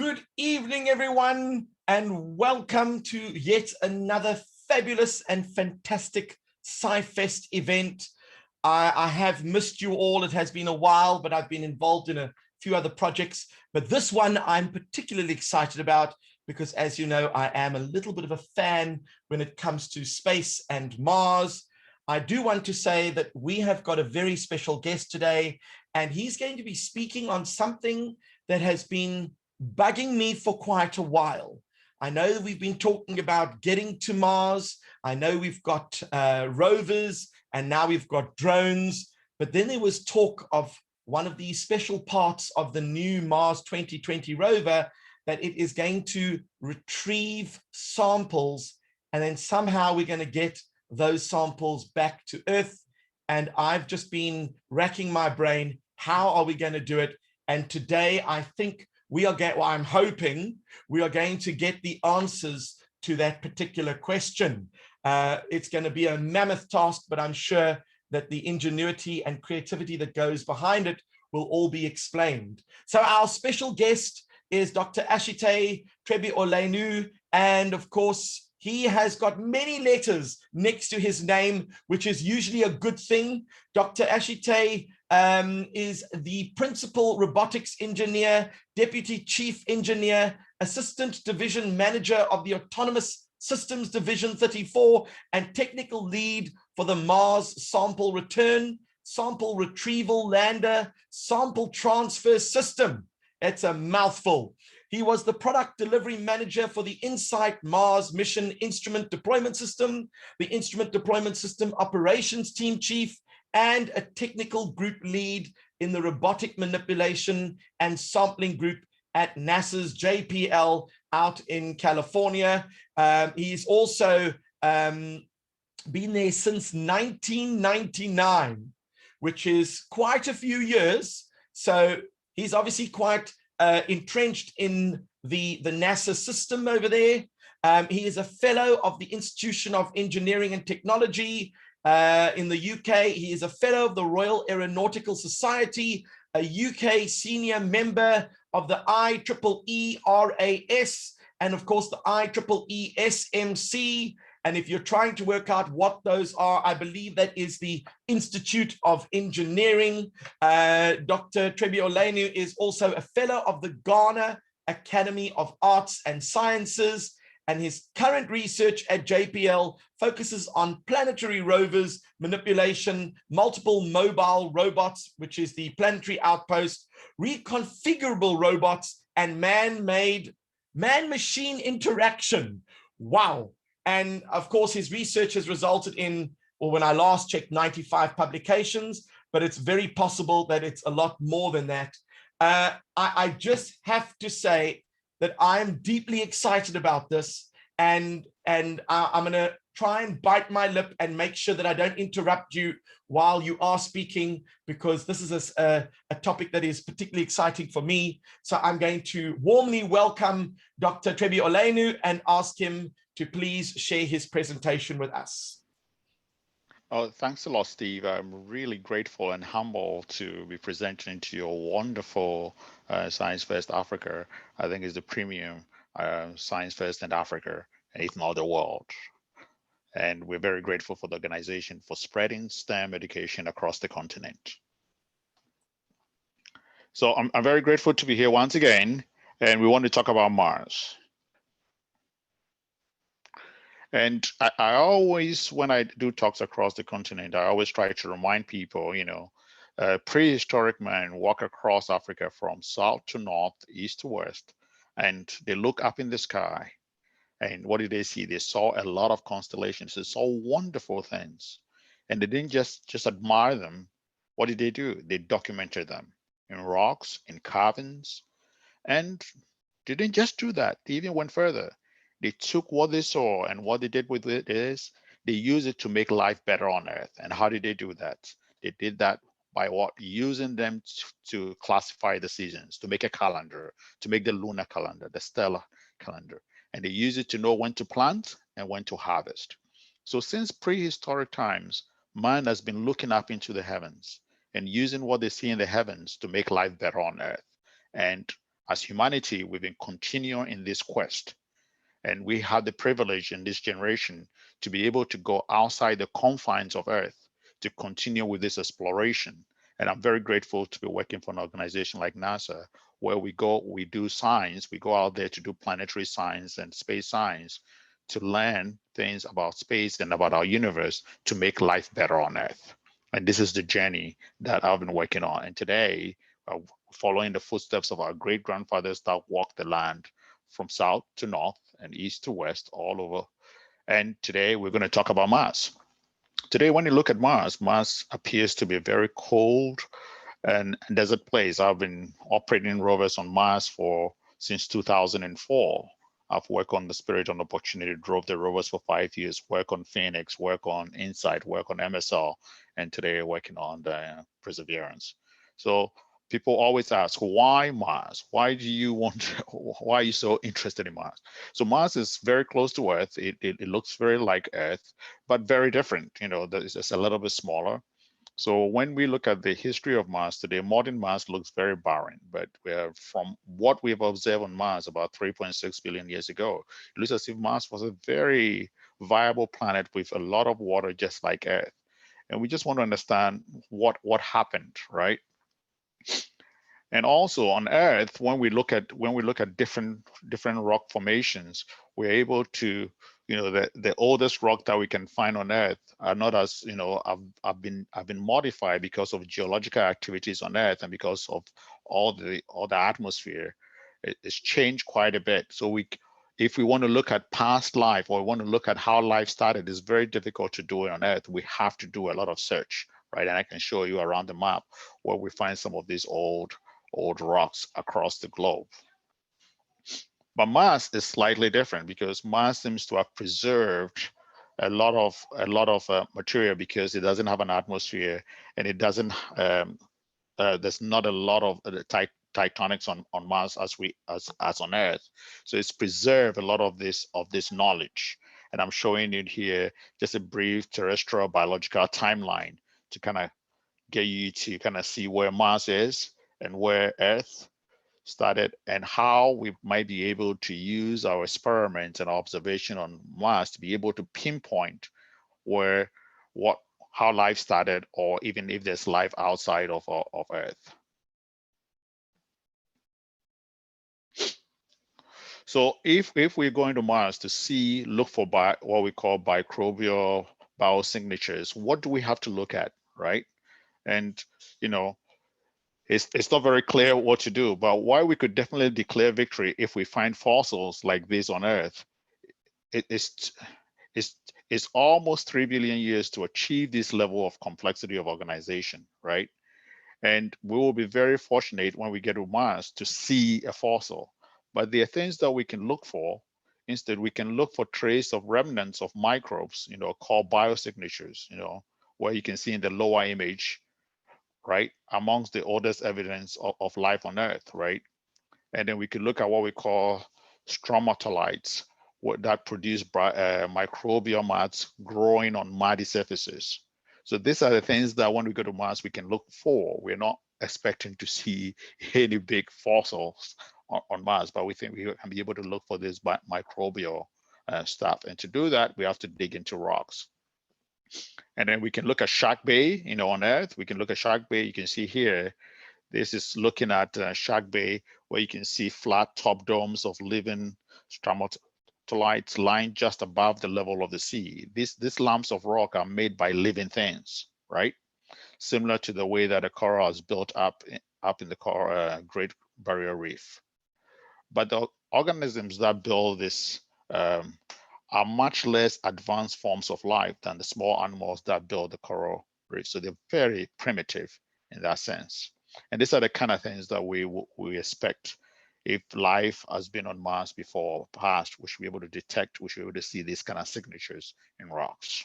Good evening, everyone, and welcome to yet another fabulous and fantastic SciFest event. I have missed you all. It has been a while, but I've been involved in a few other projects. But this one I'm particularly excited about because, as you know, I am a little bit of a fan when it comes to space and Mars. I do want to say that we have got a very special guest today, and he's going to be speaking on something that has been bugging me for quite a while. I know that we've been talking about getting to Mars. I know we've got rovers, and now we've got drones. But then there was talk of one of these special parts of the new Mars 2020 rover, that it is going to retrieve samples, and then somehow we're going to get those samples back to Earth. And I've just been racking my brain. How are we going to do it? And today I think I'm hoping we are going to get the answers to that particular question. It's going to be a mammoth task, but I'm sure that the ingenuity and creativity that goes behind it will all be explained. So our special guest is Dr. ASHITEY TREBI-OLLENNU, and of course, he has got many letters next to his name, which is usually a good thing. Dr. ASHITEY is the Principal Robotics Engineer, Deputy Chief Engineer, Assistant Division Manager of the Autonomous Systems Division 34, and Technical Lead for the Mars Sample Return, Sample Retrieval Lander, Sample Transfer System. It's a mouthful. He was the product delivery manager for the InSight Mars Mission Instrument Deployment System, the Instrument Deployment System Operations Team Chief, and a technical group lead in the Robotic Manipulation and Sampling Group at NASA's JPL out in California. He's also been there since 1999, which is quite a few years. So he's obviously quite entrenched in the NASA system over there. He is a fellow of the Institution of Engineering and Technology in the UK. He is a fellow of the Royal Aeronautical Society, a UK senior member of the IEEE RAS, and of course the IEEE SMC. And if you're trying to work out what those are, I believe that is the Institute of Engineering. Dr. TREBI-OLLENNU is also a fellow of the Ghana Academy of Arts and Sciences, and his current research at JPL focuses on planetary rovers, manipulation, multiple mobile robots, which is the planetary outpost, reconfigurable robots, and man-machine interaction. Wow. And of course, his research has resulted in, well, when I last checked, 95 publications, but it's very possible that it's a lot more than that. I just have to say that I'm deeply excited about this, and I'm going to try and bite my lip and make sure that I don't interrupt you while you are speaking, because this is a topic that is particularly exciting for me. So I'm going to warmly welcome Dr. TREBI-OLLENNU and ask him to please share his presentation with us. Oh, thanks a lot, Steve. I'm really grateful and humble to be presenting to your wonderful Science Fest Africa. I think it's the premium Science Fest in Africa, if not the world. And we're very grateful for the organization for spreading STEM education across the continent. So I'm very grateful to be here once again, and we want to talk about Mars. And I always, when I do talks across the continent, I always try to remind people, prehistoric men walk across Africa from south to north, east to west, and they look up in the sky. And what did they see? They saw a lot of constellations. They saw wonderful things. And they didn't just admire them. What did they do? They documented them in rocks, in carvings. And they didn't just do that. They even went further. They took what they saw, and what they did with it is they used it to make life better on Earth. And how did they do that? They did that by using them to classify the seasons, to make a calendar, to make the lunar calendar, the stellar calendar. And they use it to know when to plant and when to harvest. So since prehistoric times, man has been looking up into the heavens and using what they see in the heavens to make life better on Earth. And as humanity, we've been continuing in this quest. And we have the privilege in this generation to be able to go outside the confines of Earth to continue with this exploration. And I'm very grateful to be working for an organization like NASA, where we go, we do science, we go out there to do planetary science and space science to learn things about space and about our universe to make life better on Earth. And this is the journey that I've been working on. And today, following the footsteps of our great grandfathers that walked the land from south to north and east to west, all over. And today we're going to talk about Mars. Today, when you look at Mars, Mars appears to be a very cold and desert place. I've been operating rovers on Mars since 2004. I've worked on the Spirit on Opportunity, drove the rovers for 5 years, work on Phoenix, work on Insight, work on MSL, and today working on the Perseverance. So people always ask, why Mars? Why do you want, why are you so interested in Mars? So Mars is very close to Earth. It looks very like Earth, but very different. You know, it's a little bit smaller. So when we look at the history of Mars today, modern Mars looks very barren, but from what we've observed on Mars about 3.6 billion years ago, it looks as if Mars was a very viable planet with a lot of water, just like Earth. And we just want to understand what happened, right? And also on Earth, when we look at different rock formations, we're able to, you know, the oldest rock that we can find on Earth are not as, you know, have been modified because of geological activities on Earth and because of all the atmosphere. It's changed quite a bit. So if we want to look at past life or we want to look at how life started, it's very difficult to do it on Earth. We have to do a lot of search, right? And I can show you around the map where we find some of these old rocks across the globe. But Mars is slightly different because Mars seems to have preserved a lot of material because it doesn't have an atmosphere and it doesn't. There's not a lot of tectonics on Mars as on Earth, so it's preserved a lot of this knowledge. And I'm showing it here just a brief terrestrial biological timeline to kind of get you to kind of see where Mars is and where Earth started and how we might be able to use our experiments and observation on Mars to be able to pinpoint how life started, or even if there's life outside of Earth. So if we're going to Mars to look for what we call microbial biosignatures, what do we have to look at, right? And you know, it's not very clear what to do, but why we could definitely declare victory if we find fossils like this on Earth. It's almost 3 billion years to achieve this level of complexity of organization, right? And we will be very fortunate when we get to Mars to see a fossil. But there are things that we can look for. Instead, we can look for trace of remnants of microbes, you know, called biosignatures, you know, where you can see in the lower image, right, amongst the oldest evidence of life on Earth, right? And then we can look at what we call stromatolites, that produce microbial mats growing on muddy surfaces. So these are the things that when we go to Mars, we can look for. We're not expecting to see any big fossils on Mars, but we think we can be able to look for this microbial stuff. And to do that, we have to dig into rocks. And then we can look at Shark Bay, you know, on Earth. We can look at Shark Bay. You can see here, this is looking at Shark Bay, where you can see flat top domes of living stromatolites lying just above the level of the sea. These lumps of rock are made by living things, right? Similar to the way that a coral is built up in the Great Barrier Reef. But the organisms that build this are much less advanced forms of life than the small animals that build the coral reef. So they're very primitive in that sense. And these are the kind of things that we expect. If life has been on Mars before, past, we should be able to detect, we should be able to see these kind of signatures in rocks.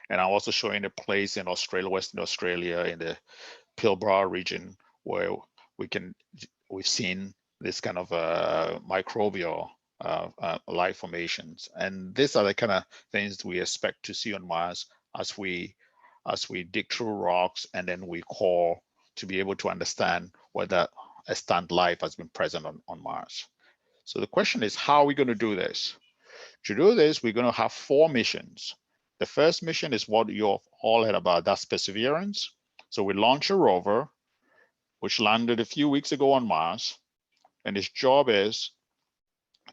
And I'm also showing a place in Australia, Western Australia, in the Pilbara region, where we've seen this kind of microbial life formations. And these are the kind of things we expect to see on Mars as we dig through rocks and then we core to be able to understand whether extant life has been present on Mars. So the question is, how are we going to do this? To do this, we're going to have 4 missions. The first mission is what you've all heard about, that's Perseverance. So we launched a rover, which landed a few weeks ago on Mars. And its job is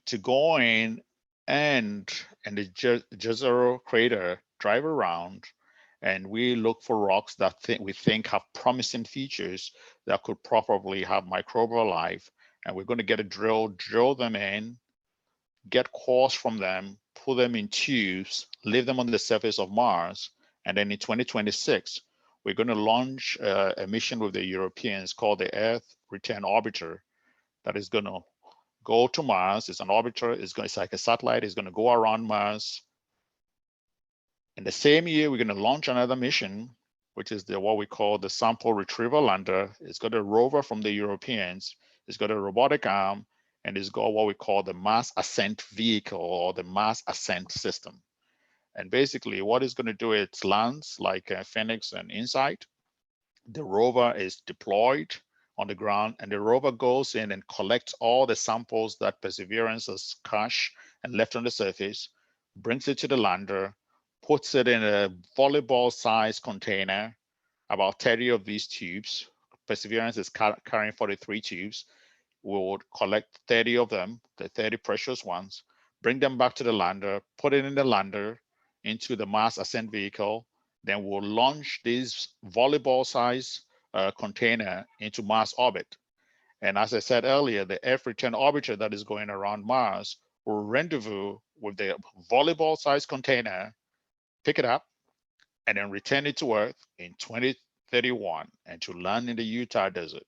to go in and the Jezero crater, drive around, and we look for rocks that we think have promising features that could probably have microbial life. And we're going to get a drill them in, get cores from them, put them in tubes, leave them on the surface of Mars. And then in 2026, we're going to launch a mission with the Europeans called the Earth Return Orbiter that is going to go to Mars. It's an orbiter. It's like a satellite. It's going to go around Mars. In the same year, we're going to launch another mission, which is what we call the Sample Retrieval Lander. It's got a rover from the Europeans. It's got a robotic arm, and it's got what we call the Mars Ascent Vehicle or the Mars Ascent System. And basically, what it's going to do, it lands like Phoenix and InSight. The rover is deployed on the ground, and the rover goes in and collects all the samples that Perseverance has cached and left on the surface, brings it to the lander, puts it in a volleyball-sized container, about 30 of these tubes. Perseverance is carrying 43 tubes. We would collect 30 of them, the 30 precious ones, bring them back to the lander, put it in the lander into the Mars Ascent Vehicle. Then we'll launch this volleyball-sized container into Mars orbit. And as I said earlier, the Earth Return Orbiter that is going around Mars will rendezvous with the volleyball-sized container, pick it up, and then return it to Earth in 2031 and to land in the Utah desert.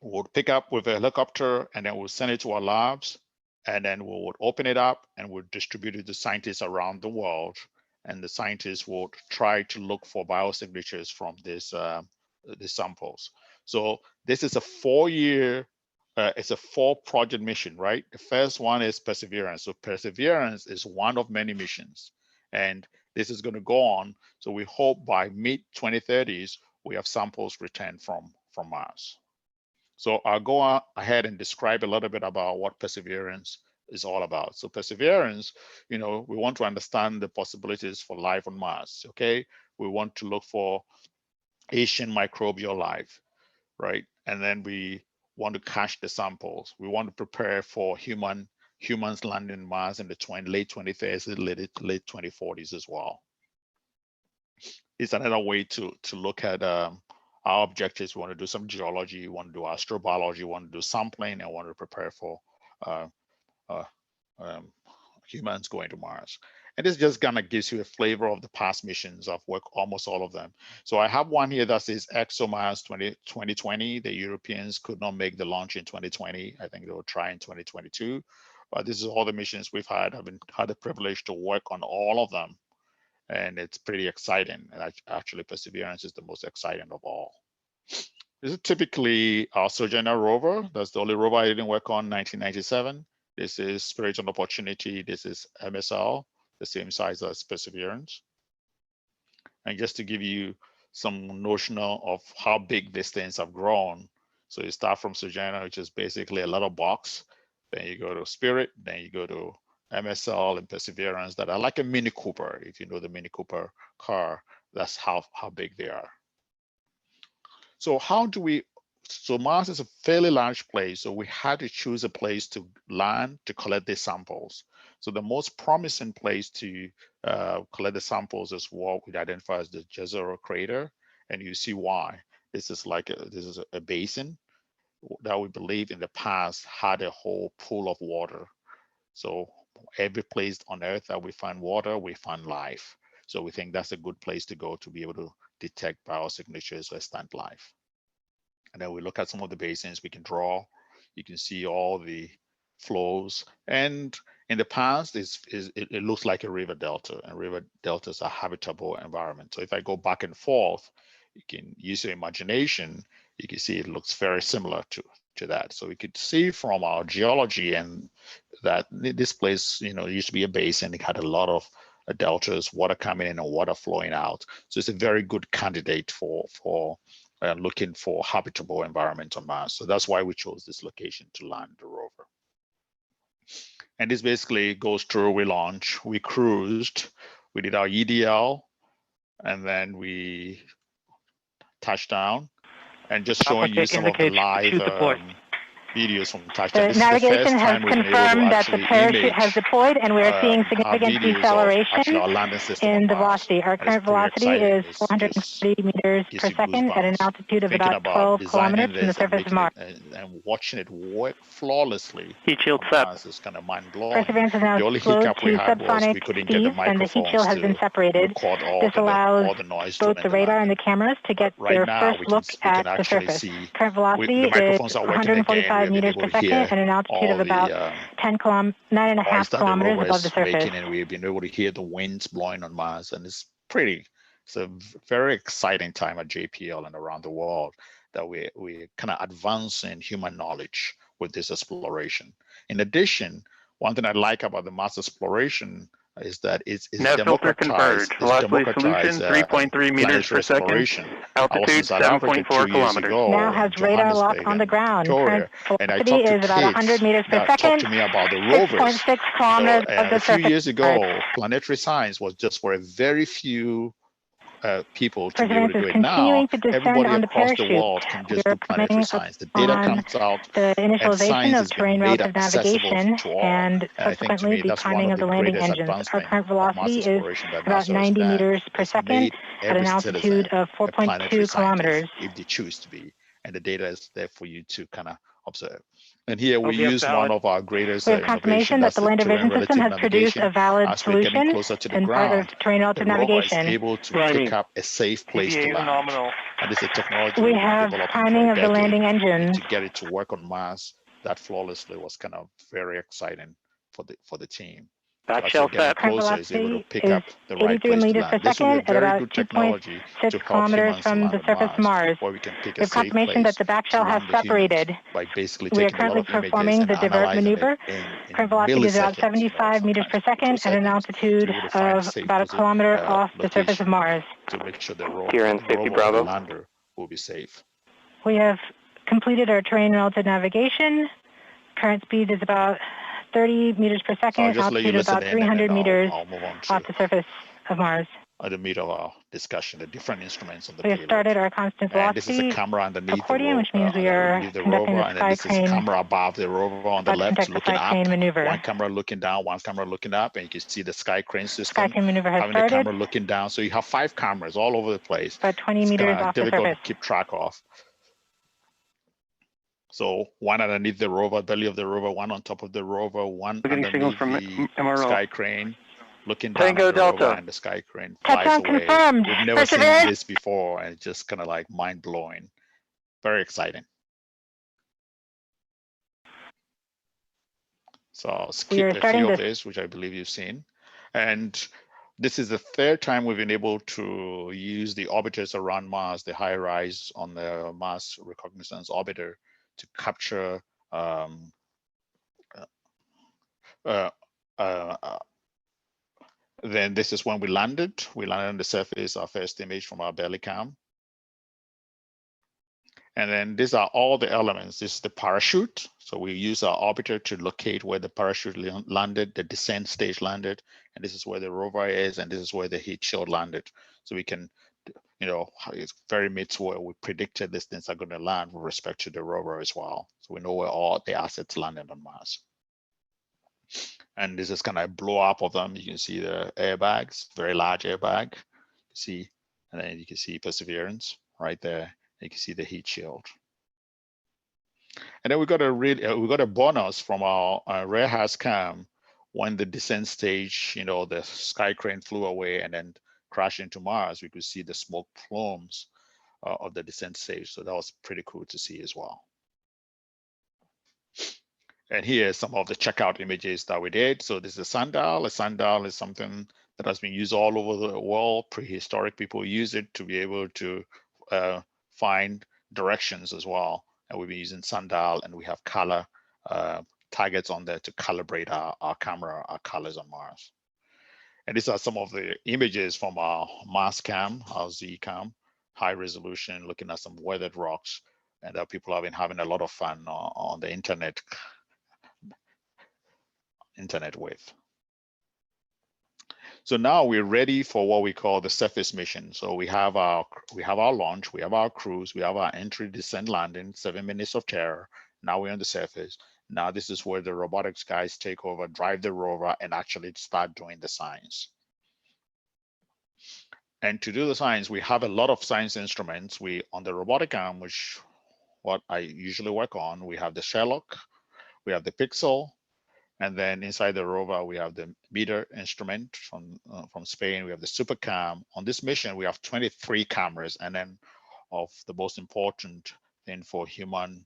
We'll pick up with a helicopter, and then we'll send it to our labs, and then we would open it up and we'll distribute it to scientists around the world. And the scientists would try to look for biosignatures from these samples. So this is a 4-year, it's a 4-project mission, right? The first one is Perseverance. So Perseverance is one of many missions, and this is going to go on. So we hope by mid-2030s, we have samples returned from Mars. So I'll go ahead and describe a little bit about what Perseverance is all about. So Perseverance, we want to understand the possibilities for life on Mars, okay? We want to look for ancient microbial life, right? And then we want to cache the samples. We want to prepare for humans landing Mars in the late 2030s, late 2040s as well. It's another way to look at our objectives. We want to do some geology, we want to do astrobiology, we want to do sampling, and want to prepare for humans going to Mars. And this just kind of gives you a flavor of the past missions. I've worked almost all of them. So I have one here that says ExoMars 2020. The Europeans could not make the launch in 2020. I think they will try in 2022. But this is all the missions we've had. I've had the privilege to work on all of them. And it's pretty exciting. And actually, Perseverance is the most exciting of all. This is typically our Sojourner rover. That's the only rover I didn't work on in 1997. This is Spirit and Opportunity. This is MSL, the same size as Perseverance. And just to give you some notion of how big these things have grown. So you start from Sojourner, which is basically a little box. Then you go to Spirit, then you go to MSL and Perseverance that are like a Mini Cooper. If you know the Mini Cooper car, that's how big they are. So so Mars is a fairly large place, so we had to choose a place to land to collect the samples. So the most promising place to collect the samples is what we identify as the Jezero crater, and you see why. This is a basin that we believe in the past had a whole pool of water. So every place on Earth that we find water, we find life. So we think that's a good place to go to be able to detect biosignatures or extant life. And then we look at some of the basins we can draw. You can see all the flows. And in the past, it looks like a river delta, and river deltas are habitable environment. So if I go back and forth, you can use your imagination. You can see it looks very similar to that. So we could see from our geology and that this place, used to be a basin. It had a lot of deltas, water coming in and water flowing out. So it's a very good candidate for looking for habitable environment on Mars. So that's why we chose this location to land the rover. And this basically goes through, we launched, we cruised, we did our EDL, and then we touched down, and just showing you some of the live videos from touchdown. This is the first time we've been able to actually image has deployed, and we are seeing significant deceleration our landing system in the Mars. velocity. Our current velocity is 440 meters per second at an altitude of about 12 kilometers from the surface of Mars. And watching it work flawlessly heat shield on Mars is kind of mind-blowing. Perseverance is now The only slowed hiccup we to had was we subsonic couldn't get the speeds, and the heat microphones shield has been to separated. record This allows all the noise both the radar and the cameras to get their first look at the surface. Current velocity is 145 meters per second at an altitude of about 9.5 kilometers above the surface. And we've been able to hear the winds blowing on Mars, and it's a very exciting time at JPL and around the world that we're kind of advancing human knowledge with this exploration. In addition, one thing I like about the Mars exploration is that it's democratized. Velocity solution 3.3 meters per second. Altitude 7.4 kilometers. Now has radar locked on the ground. Current velocity is about 100 meters per second. Talked to me about the rovers. 6.6 kilometers of the a few surface. years ago, planetary science was just for a very few people to be able to do it. Now, everybody across the world can just do planetary science. The data comes out, the and initialization science of has terrain been made relative accessible navigation to all. and I think to subsequently me, the that's one priming of of the the landing greatest engines. Our advancement current of Mars velocity is exploration that about NASA has 90 done. meters per It's second made at an every altitude citizen of a planetary 4.2 kilometers. scientist if they choose to be, and the data is there for you to kind of observe. And here we use one of our greatest we have confirmation that the lander vision system has produced a valid solution in part of terrain relative navigation. Able to pick up a safe place to land. And it's a technology we have priming of the landing engine. To get it to work on Mars that flawlessly was kind of very exciting for the team. That shell set closer is able to pick up the 83 meters per second at about 2.6 kilometers from the surface of Mars. Where we can pick we have confirmation that the back shell has separated. By basically we are currently performing the divert maneuver. Current velocity is about 75 meters per second at an altitude of about a kilometer off the surface of Mars. To make sure the rover lander will be safe. We have completed our terrain relative navigation. Current speed is about 30 meters per second, altitude about 300 meters off the surface of Mars. At the meat of our discussion, the different instruments on the we have started our constant velocity this is a camera underneath accordion, which means we are conducting the sky crane. Camera above the rover on the left, looking up. Maneuver. One camera looking down, one camera looking up, and you can see the sky crane system. Sky crane maneuver has having started. the camera looking down, so you have 5 cameras all over the place. About 20 meters off the surface. Difficult to keep track of. So one underneath the rover, belly of the rover, one on top of the rover, one underneath the sky crane, looking down Tango at the rover, Delta. and the sky crane flies away. Confirmed. We've never seen this before, and it's just kind of like mind-blowing. Very exciting. So I'll skip a few of this, which I believe you've seen. And this is the 3rd time we've been able to use the orbiters around Mars, the high rise on the Mars Reconnaissance Orbiter, to capture then this is when we landed. We landed on the surface, our first image from our belly cam. And then these are all the elements. This is the parachute. So we use our orbiter to locate where the parachute landed, the descent stage landed, and this is where the rover is, and this is where the heat shield landed. So we can, it's very mid where we predicted these things are going to land with respect to the rover as well. So we know where all the assets landed on Mars. And this is kind of a blow up of them. You can see the airbags, very large airbag. See, and then you can see Perseverance right there. You can see the heat shield. And then we got a bonus from our rear house cam when the descent stage, the sky crane flew away and then crashed into Mars. We could see the smoke plumes of the descent stage. So that was pretty cool to see as well. And here are some of the checkout images that we did. So this is a sundial. A sundial is something that has been used all over the world. Prehistoric people use it to be able to find directions as well. And we've been using sundial, and we have color targets on there to calibrate our camera, our colors on Mars. And these are some of the images from our Mars cam, our Z cam, high resolution, looking at some weathered rocks, and people have been having a lot of fun on the internet with. So now we're ready for what we call the surface mission. So we have our launch, we have our cruise, we have our entry, descent, landing, 7 minutes of terror. Now we're on the surface. Now this is where the robotics guys take over, drive the rover, and actually start doing the science. And to do the science, we have a lot of science instruments. On the robotic arm, which what I usually work on, we have the Sherlock, we have the Pixel, and then inside the rover, we have the meter instrument from Spain. We have the SuperCam. On this mission, we have 23 cameras. And then of the most important thing for human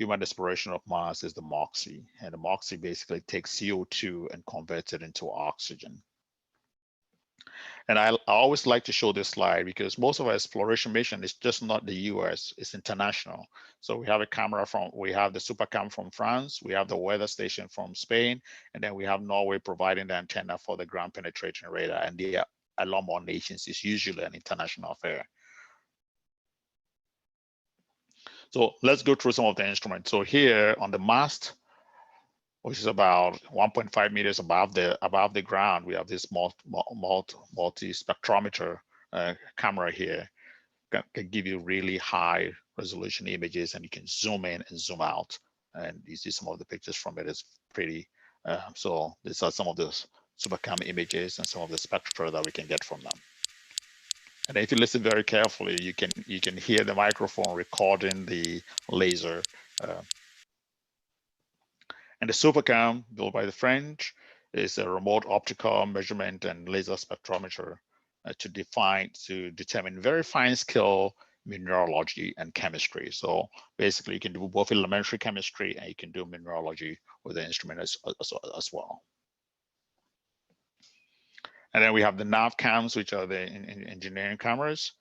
exploration of Mars is the MOXIE. And the MOXIE basically takes CO2 and converts it into oxygen. And I always like to show this slide because most of our exploration mission is just not the US, it's international. So we have a camera we have the SuperCam from France, we have the weather station from Spain, and then we have Norway providing the antenna for the ground penetration radar. And the a lot more nations is usually an international affair. So let's go through some of the instruments. So here on the mast, which is about 1.5 meters above the ground, we have this multi-spectrometer camera here. Can give you really high resolution images, and you can zoom in and zoom out. And you see some of the pictures from it is pretty. So these are some of the SuperCam images and some of the spectra that we can get from them. And if you listen very carefully, you can hear the microphone recording the laser. And the SuperCam, built by the French, is a remote optical measurement and laser spectrometer to determine very fine scale mineralogy and chemistry. So basically, you can do both elementary chemistry and you can do mineralogy with the instrument as well. And then we have the nav cams, which are the engineering cameras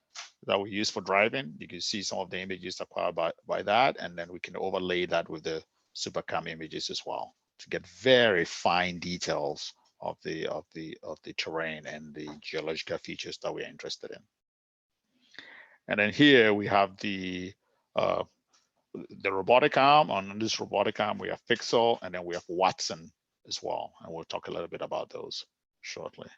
that we use for driving. You can see some of the images acquired by that, and then we can overlay that with the SuperCam images as well to get very fine details of the terrain and the geological features that we're interested in. And then here we have the robotic arm. On this robotic arm, we have Pixel, and then we have Watson as well. And we'll talk a little bit about those shortly.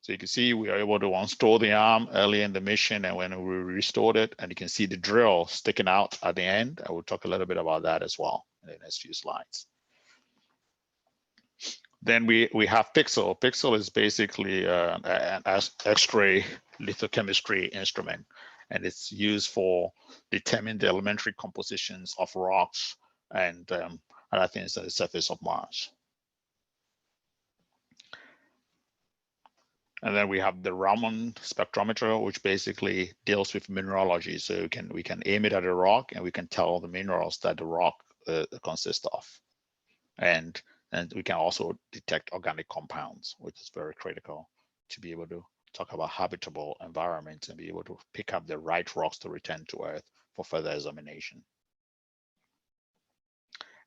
So you can see we are able to uninstall the arm early in the mission, and when we restored it, and you can see the drill sticking out at the end. I will talk a little bit about that as well in the next few slides. Then we have Pixel. Pixel is basically an X-ray lithochemistry instrument, and it's used for determining the elementary compositions of rocks and other things on the surface of Mars. And then we have the Raman spectrometer, which basically deals with mineralogy. So we can aim it at a rock, and we can tell the minerals that the rock consists of. And we can also detect organic compounds, which is very critical to be able to talk about habitable environments and be able to pick up the right rocks to return to Earth for further examination.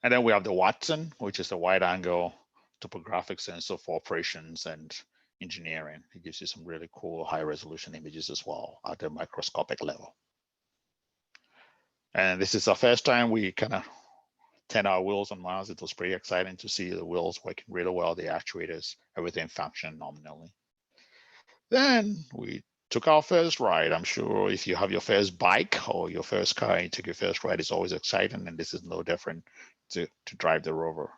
And then we have the Watson, which is a wide angle topographic sensor for operations and engineering. It gives you some really cool high resolution images as well at the microscopic level. And this is our first time we kind of turn our wheels on Mars. It was pretty exciting to see the wheels working really well, the actuators, everything functioning nominally. Then we took our first ride. I'm sure if you have your first bike or your first car and you took your first ride, it's always exciting, and this is no different to drive the rover.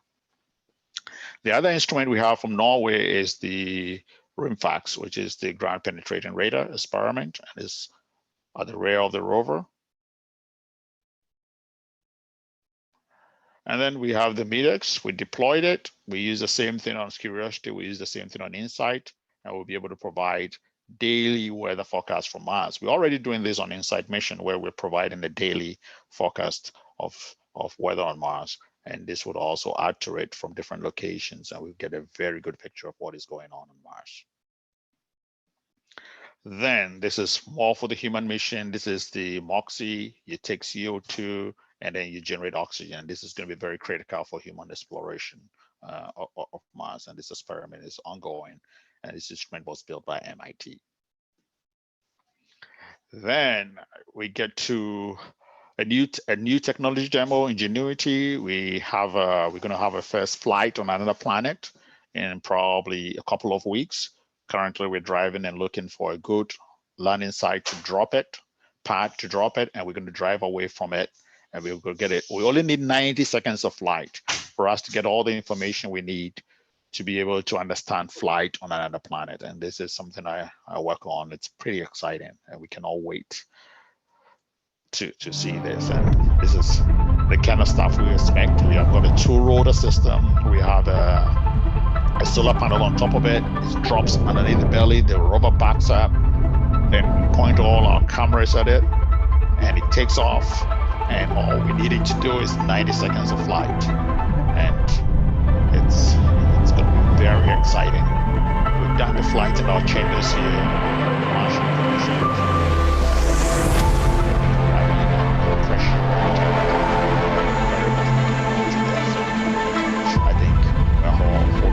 The other instrument we have from Norway is the RIMFAX, which is the ground penetrating radar experiment, and is at the rear of the rover. And then we have the MEDEX. We deployed it. We use the same thing on Curiosity. We use the same thing on InSight, and we'll be able to provide daily weather forecast from Mars. We're already doing this on InSight mission, where we're providing the daily forecast of weather on Mars. And this would also add to it from different locations, and we'll get a very good picture of what is going on Mars. Then this is more for the human mission. This is the MOXIE. You take CO2 and then you generate oxygen. This is going to be very critical for human exploration of Mars. And this experiment is ongoing. And this instrument was built by MIT. Then we get to a new technology demo, Ingenuity. We're going to have a first flight on another planet in probably a couple of weeks. Currently, we're driving and looking for a good landing site to drop it, pad to drop it, and we're going to drive away from it, and we'll go get it. We only need 90 seconds of flight for us to get all the information we need to be able to understand flight on another planet. And this is something I work on. It's pretty exciting, and we can all wait to see this. And this is the kind of stuff we expect. We have got a 2-rotor system. We have a solar panel on top of it. It drops underneath the belly. The rover backs up. Then we point all our cameras at it, and it takes off. And all we need it to do is 90 seconds of flight. And it's going to be very exciting. We've done the flight in our chambers here, Martian conditions. I think we're all for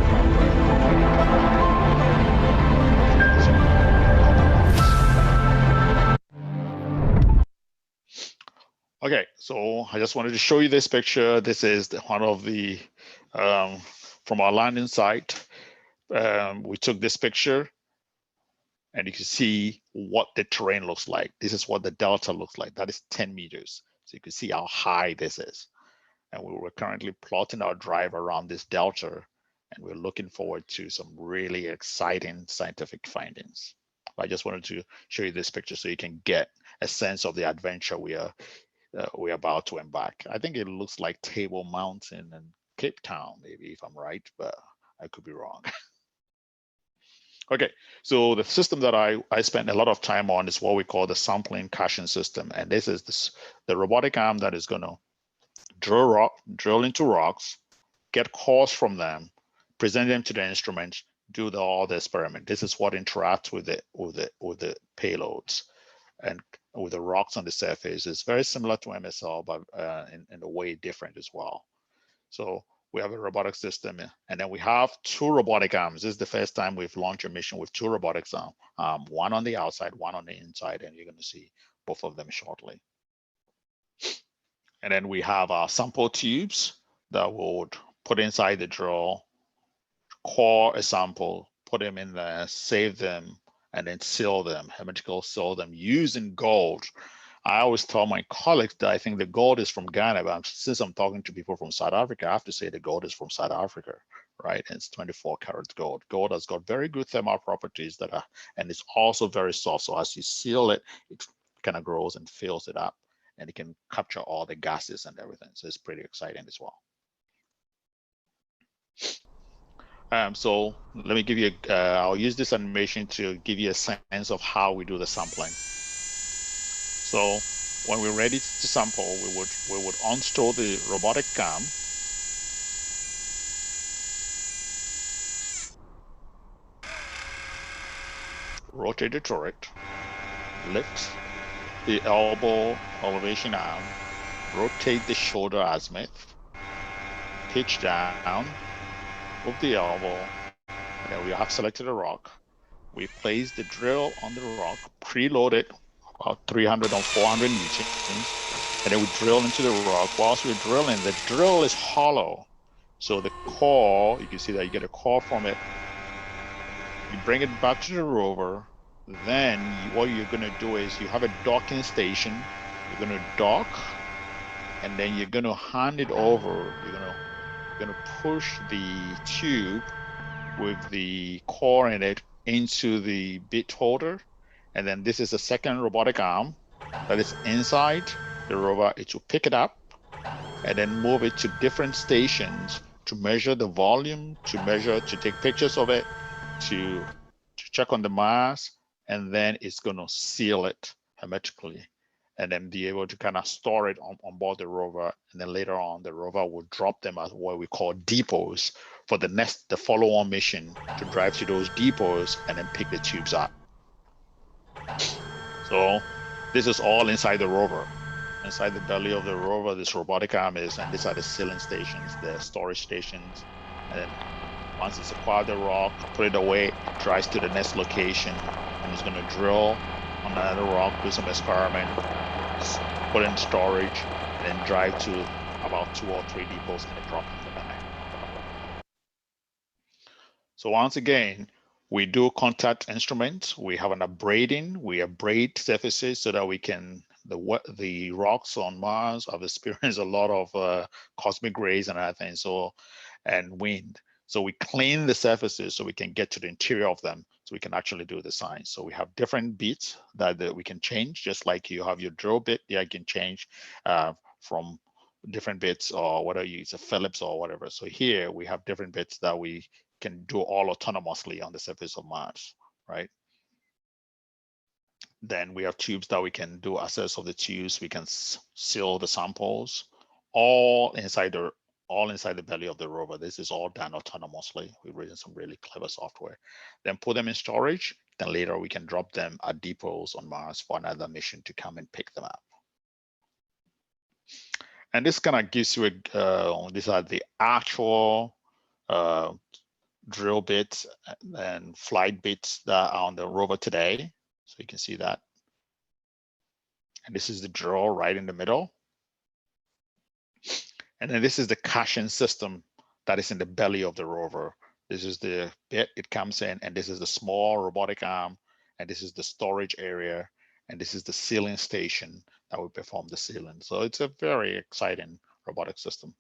Okay, so I just wanted to show you this picture. This is one of the from our landing site. We took this picture, and you can see what the terrain looks like. This is what the delta looks like. That is 10 meters. So you can see how high this is. And we were currently plotting our drive around this delta, and we're looking forward to some really exciting scientific findings. I just wanted to show you this picture so you can get a sense of the adventure we're about to embark. I think it looks like Table Mountain and Cape Town, maybe, if I'm right, but I could be wrong. Okay, so the system that I spend a lot of time on is what we call the sampling caching system. And this is the robotic arm that is going to drill into rocks, get cores from them, present them to the instrument, do all the experiment. This is what interacts with the payloads and with the rocks on the surface. It's very similar to MSL, but in a way different as well. So we have a robotic system, and then we have 2 robotic arms. This is the first time we've launched a mission with 2 robotics arms, one on the outside, one on the inside, and you're going to see both of them shortly. And then we have our sample tubes that we'll put inside the drill, core a sample, put them in there, save them, and then seal them, hermetically seal them using gold. I always tell my colleagues that I think the gold is from Ghana, but since I'm talking to people from South Africa, I have to say the gold is from South Africa, right? And it's 24 karat gold. Gold has got very good thermal properties and it's also very soft. So as you seal it, it kind of grows and fills it up, and it can capture all the gases and everything. So it's pretty exciting as well. So let me give you, I'll use this animation to give you a sense of how we do the sampling. So when we're ready to sample, we would uninstall the robotic arm. Rotate the turret, lift the elbow elevation arm, rotate the shoulder azimuth, pitch down, move the elbow, and then we have selected a rock. We place the drill on the rock, preload it, about 300 or 400 newtons, and then we drill into the rock. Whilst we're drilling, the drill is hollow. So the core, you can see that you get a core from it. You bring it back to the rover. Then what you're gonna do is you have a docking station. You're gonna dock, and then you're gonna hand it over. You're gonna push the tube with the core in it into the bit holder. And then this is a second robotic arm that is inside the rover. It will pick it up and then move it to different stations to measure the volume, to take pictures of it, to check on the mass, and then it's going to seal it hermetically and then be able to kind of store it on board the rover. And then later on, the rover will drop them at what we call depots for the follow-on mission to drive to those depots and then pick the tubes up. So this is all inside the rover. Inside the belly of the rover, this robotic arm is, and these are the sealing stations, the storage stations. And then once it's acquired the rock, put it away, it drives to the next location, and it's going to drill on another rock, do some experiment, put in storage, and then drive to about 2 or 3 depots and then drop them back. So once again, we do contact instruments. We have an abrading. We abrade surfaces so that we can, the rocks on Mars have experienced a lot of cosmic rays and other things, and wind. So we clean the surfaces so we can get to the interior of them so we can actually do the science. So we have different bits that we can change, just like you have your drill bit. Yeah, you can change from different bits, or whether you use a Phillips or whatever. So here we have different bits that we can do all autonomously on the surface of Mars, right? Then we have tubes that we can do access of the tubes. We can seal the samples, all inside the belly of the rover. This is all done autonomously. We've written some really clever software. Then put them in storage. Then later we can drop them at depots on Mars for another mission to come and pick them up. And this kind of gives you these are the actual drill bits and flight bits that are on the rover today. So you can see that. And this is the drill right in the middle. And then this is the caching system that is in the belly of the rover. This is the bit it comes in, and this is the small robotic arm, and this is the storage area, and this is the sealing station that will perform the sealing. So it's a very exciting robotic system.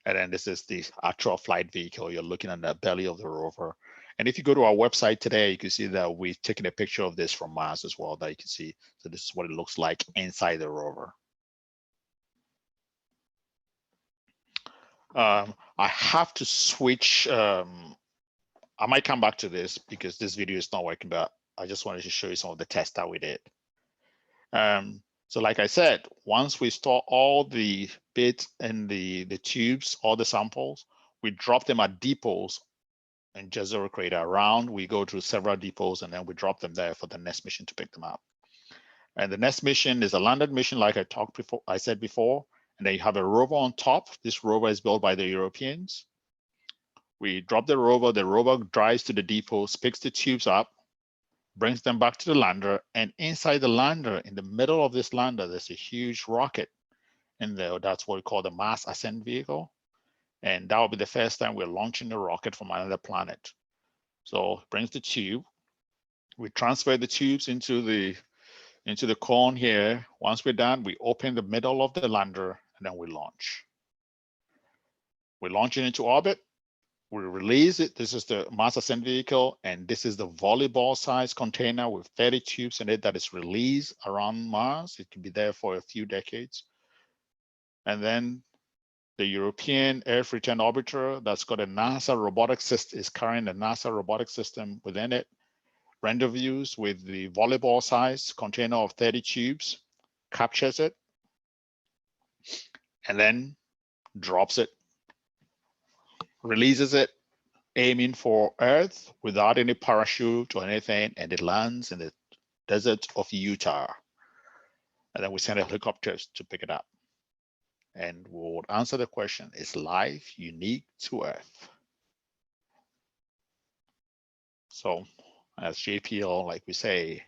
And then this is the actual flight vehicle. You're looking at the belly of the rover. And if you go to our website today, you can see that we've taken a picture of this from Mars as well that you can see. So this is what it looks like inside the rover. I have to switch. I might come back to this because this video is not working, but I just wanted to show you some of the tests that we did. So like I said, once we store all the bits in the tubes, all the samples, we drop them at depots in Jet Crater around. We go to several depots and then we drop them there for the next mission to pick them up. And the next mission is a landed mission, like I said before. And then you have a rover on top. This rover is built by the Europeans. We drop the rover drives to the depots, picks the tubes up, brings them back to the lander, and inside the lander, in the middle of this lander, there's a huge rocket in there. That's what we call the mass ascent vehicle. And that will be the first time we're launching a rocket from another planet. So it brings the tube. We transfer the tubes into the cone here. Once we're done, we open the middle of the lander and then we launch. We launch it into orbit. We release it. This is the mass ascent vehicle, and this is the volleyball-sized container with 30 tubes in it that is released around Mars. It can be there for a few decades. And then the European Earth Return Orbiter that's got a NASA robotic system is carrying a NASA robotic system within it. Rendezvous with the volleyball-sized container of 30 tubes, captures it, and then drops it, releases it, aiming for Earth without any parachute or anything, and it lands in the desert of Utah. And then we send helicopters to pick it up. And we'll answer the question, is life unique to Earth? So as JPL, like we say,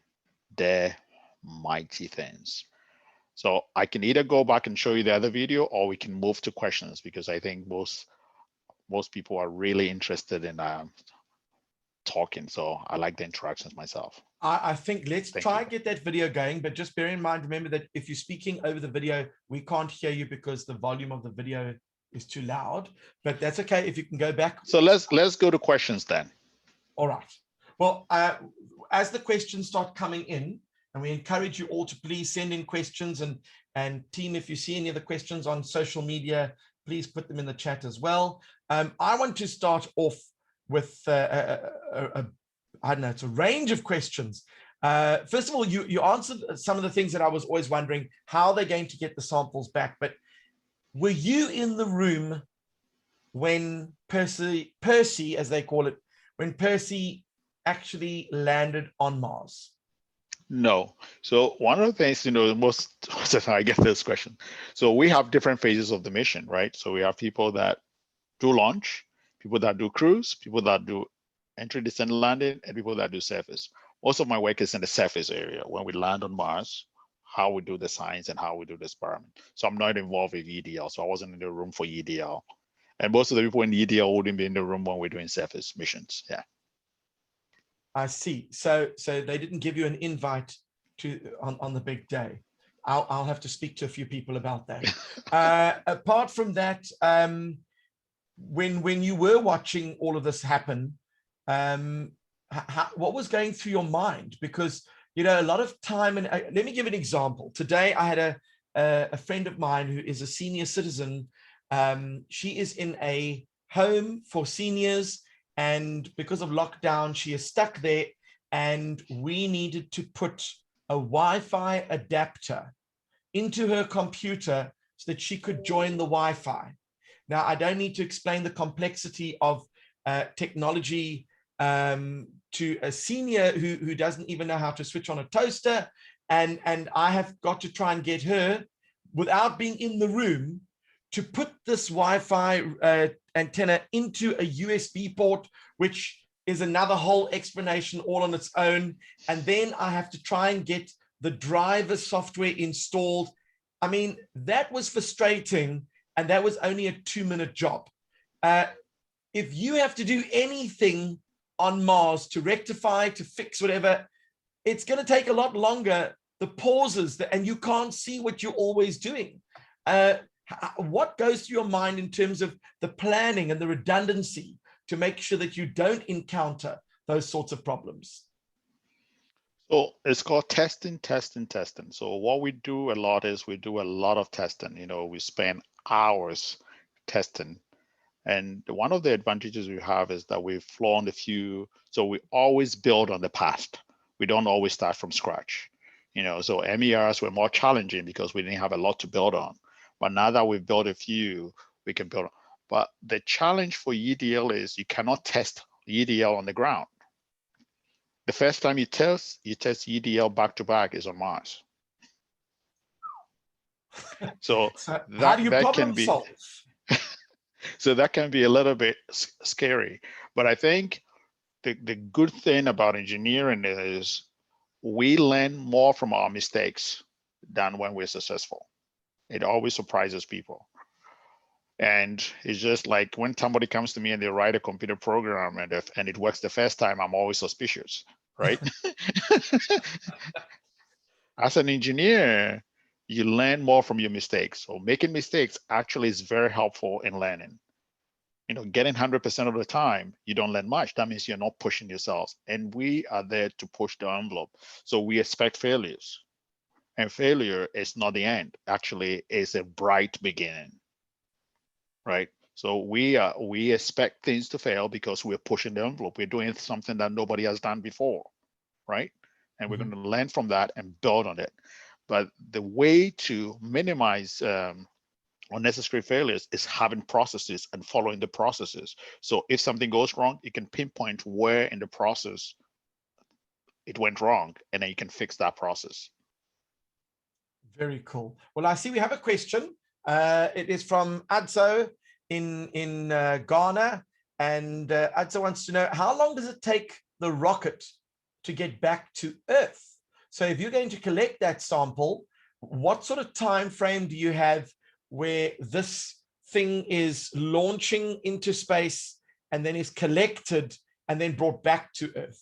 they're mighty things. So I can either go back and show you the other video, or we can move to questions, because I think most people are really interested in talking. So I like the interactions myself. I think let's try and get that video going, but just bear in mind, remember that if you're speaking over the video, we can't hear you because the volume of the video is too loud, but that's okay if you can go back. So let's go to questions then. All right. Well, as the questions start coming in, and we encourage you all to please send in questions, and team, if you see any of the questions on social media, please put them in the chat as well. I want to start off with I don't know, it's a range of questions. First of all, you answered some of the things that I was always wondering, how they're going to get the samples back. But were you in the room when Percy, as they call it, when Percy actually landed on Mars? No. So one of the things, most of the time I get this question. So we have different phases of the mission, right? So we have people that do launch, people that do cruise, people that do entry, descent, landing, and people that do surface. most of my work is in the surface area. When we land on Mars, how we do the science and how we do the experiment. So I'm not involved with EDL. So I wasn't in the room for EDL. And most of the people in EDL wouldn't be in the room when we're doing surface missions. Yeah. I see. So they didn't give you an invite to on the big day. I'll have to speak to a few people about that. Apart from that, when you were watching all of this happen, what was going through your mind? Because, you know, a lot of time, and let me give an example. Today, I had a friend of mine who is a senior citizen. She is in a home for seniors, and because of lockdown, she is stuck there, and we needed to put a Wi-Fi adapter into her computer so that she could join the Wi-Fi. Now, I don't need to explain the complexity of technology to a senior who doesn't even know how to switch on a toaster. And I have got to try and get her, without being in the room, to put this Wi-Fi antenna into a USB port, which is another whole explanation all on its own. And then I have to try and get the driver software installed. I mean, that was frustrating, and that was only a 2-minute job. If you have to do anything on Mars to rectify, to fix whatever, it's going to take a lot longer. The pauses, and you can't see what you're always doing. What goes through your mind in terms of the planning and the redundancy to make sure that you don't encounter those sorts of problems? So it's called testing. So what we do a lot is we do a lot of testing. You know, we spend hours testing. And one of the advantages we have is that we've flown a few, so we always build on the past. We don't always start from scratch. You know, so MERs were more challenging because we didn't have a lot to build on. But now that we've built a few, we can build on. But the challenge for EDL is you cannot test EDL on the ground. The first time you test EDL back-to-back is on Mars. So how do you problem solve? So that can be a little bit scary. But I think the good thing about engineering is we learn more from our mistakes than when we're successful. It always surprises people. And it's just like when somebody comes to me and they write a computer program and it works the first time, I'm always suspicious, right? As an engineer, you learn more from your mistakes. So making mistakes actually is very helpful in learning. You know, getting 100% of the time, you don't learn much. That means you're not pushing yourselves. And we are there to push the envelope. So we expect failures. And failure is not the end. Actually, it's a bright beginning, right? So we expect things to fail because we're pushing the envelope. We're doing something that nobody has done before, right? And we're going to learn from that and build on it. But the way to minimize unnecessary failures is having processes and following the processes. So if something goes wrong, you can pinpoint where in the process it went wrong, and then you can fix that process. Very cool. Well, I see we have a question. It is from Adzo in Ghana, and Adzo wants to know, how long does it take the rocket to get back to Earth? So if you're going to collect that sample, what sort of time frame do you have where this thing is launching into space and then is collected and then brought back to Earth?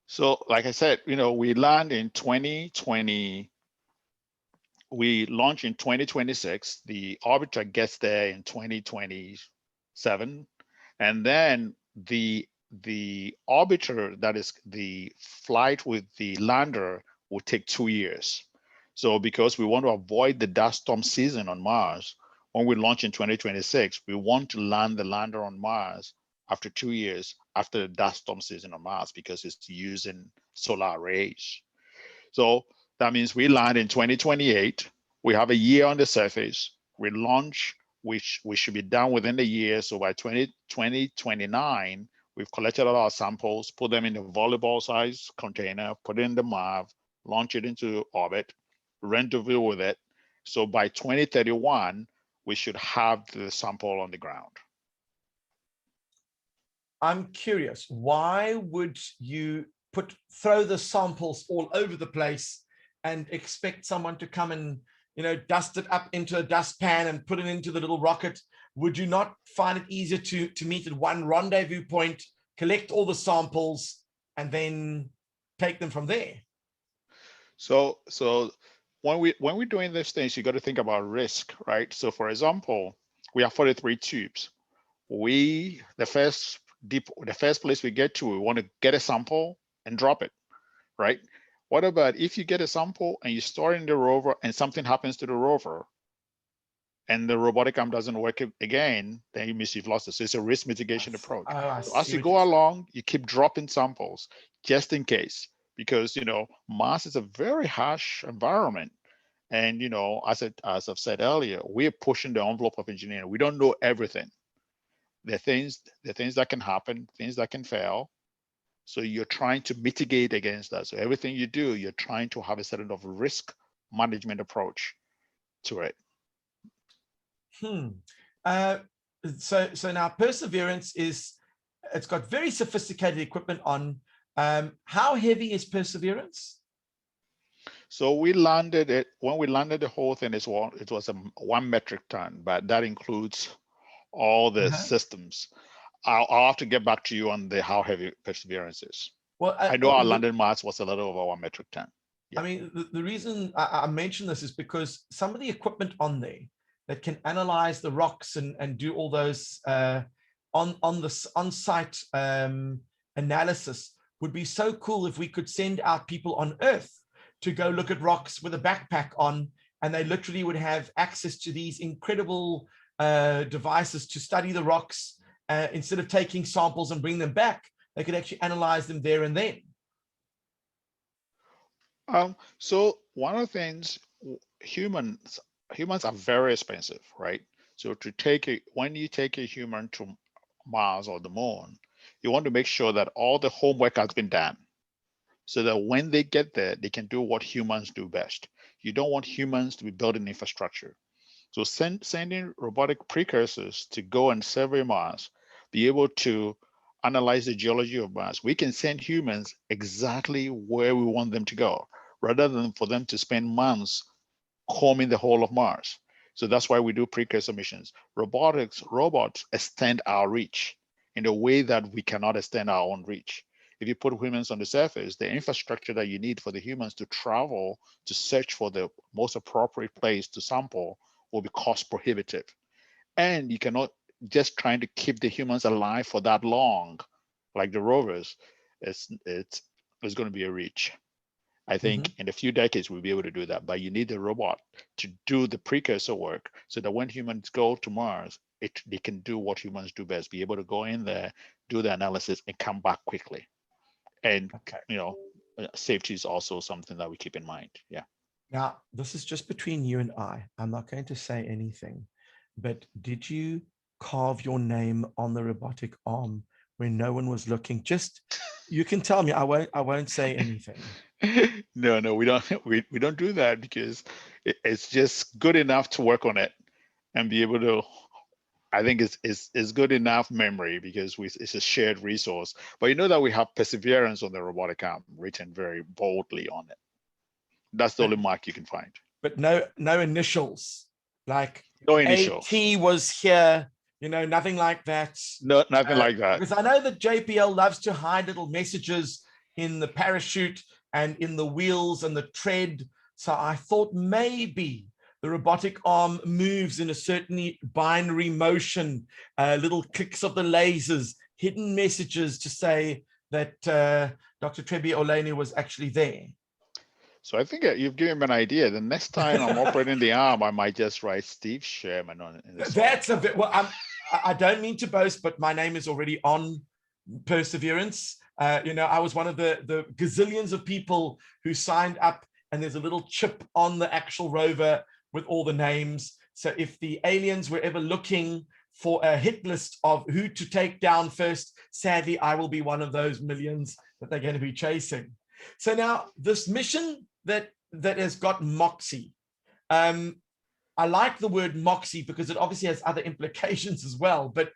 So like I said, you know, we land in 2020. We launch in 2026. The orbiter gets there in 2027. And then the orbiter, that is the flight with the lander, will take 2 years. So because we want to avoid the dust storm season on Mars, when we launch in 2026, we want to land the lander on Mars after 2 years after the dust storm season on Mars, because it's using solar rays. So that means we land in 2028. We have a year on the surface. We launch, which we should be done within the year. So by 2029, we've collected all our samples, put them in a volleyball size container, put it in the MAV, launch it into orbit, rendezvous with it. So by 2031, we should have the sample on the ground. I'm curious, why would you throw the samples all over the place and expect someone to come and, you know, dust it up into a dustpan and put it into the little rocket? Would you not find it easier to meet at one rendezvous point, collect all the samples, and then take them from there? So when we're doing these things, you got to think about risk, right? So for example, we have 43 tubes. The first place we get to, we want to get a sample and drop it, right? What about if you get a sample and you store it in the rover and something happens to the rover and the robotic arm doesn't work again, then you've lost it. So it's a risk mitigation approach. So as you go along, you keep dropping samples just in case, because, you know, Mars is a very harsh environment. And, you know, as I've said earlier, we're pushing the envelope of engineering. We don't know everything. There are things that can happen, things that can fail. So you're trying to mitigate against that. So everything you do, you're trying to have a certain of risk management approach to it. So now Perseverance it's got very sophisticated equipment on. How heavy is Perseverance? So we landed it, when we landed the whole thing, it was a 1 metric ton, but that includes all the systems. I'll have to get back to you on how heavy Perseverance is. Well, I know our landing mass was a little over 1 metric ton. Yeah. I mean, the reason I mention this is because some of the equipment on there that can analyze the rocks and do all those on-site analysis would be so cool if we could send out people on Earth to go look at rocks with a backpack on, and they literally would have access to these incredible devices to study the rocks. Instead of taking samples and bring them back, they could actually analyze them there and then. So one of the things, humans are very expensive, right? So when you take a human to Mars or the moon, you want to make sure that all the homework has been done, so that when they get there, they can do what humans do best. You don't want humans to be building infrastructure. So sending robotic precursors to go and survey Mars, be able to analyze the geology of Mars. We can send humans exactly where we want them to go, rather than for them to spend months combing the whole of Mars. So that's why we do precursor missions. Robots extend our reach in a way that we cannot extend our own reach. If you put humans on the surface, the infrastructure that you need for the humans to travel to search for the most appropriate place to sample will be cost prohibitive. And you cannot just trying to keep the humans alive for that long, like the rovers, it's going to be a reach. I think in a few decades, we'll be able to do that, but you need the robot to do the precursor work so that when humans go to Mars, they can do what humans do best, be able to go in there, do the analysis and come back quickly. And, you know, safety is also something that we keep in mind. Yeah. Now, this is just between you and I. I'm not going to say anything, but did you carve your name on the robotic arm when no one was looking? Just, you can tell me, I won't say anything. No, we don't do that, because it's just good enough to work on it and be able to, I think it's good enough memory, because it's a shared resource. But you know that we have Perseverance on the robotic arm written very boldly on it. That's the only mark you can find. But no initials, like no initials. AT was here, you know, nothing like that. No, nothing like that. Because I know that JPL loves to hide little messages in the parachute and in the wheels and the tread. So I thought maybe the robotic arm moves in a certain binary motion, little clicks of the lasers, hidden messages to say that Dr. TREBI-OLLENNU was actually there. So I think you've given me an idea. The next time I'm operating the arm, I might just write Steve Sherman on it. That's a bit, well, I don't mean to boast, but my name is already on Perseverance. You know, I was one of the gazillions of people who signed up, and there's a little chip on the actual rover with all the names. So if the aliens were ever looking for a hit list of who to take down first, sadly, I will be one of those millions that they're going to be chasing. So now this mission that has got Moxie. I like the word Moxie because it obviously has other implications as well. But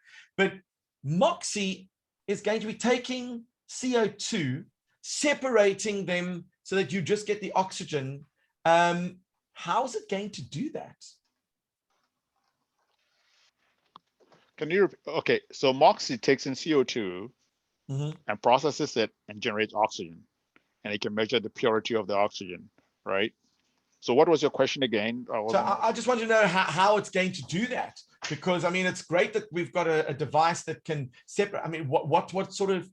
Moxie, is going to be taking CO2, separating them so that you just get the oxygen. How is it going to do that? Can you, okay, so MOXIE takes in CO2 and processes it and generates oxygen, and it can measure the purity of the oxygen, right? So what was your question again? I just want to know how it's going to do that, because I mean, it's great that we've got a device that can separate. I mean, what sort of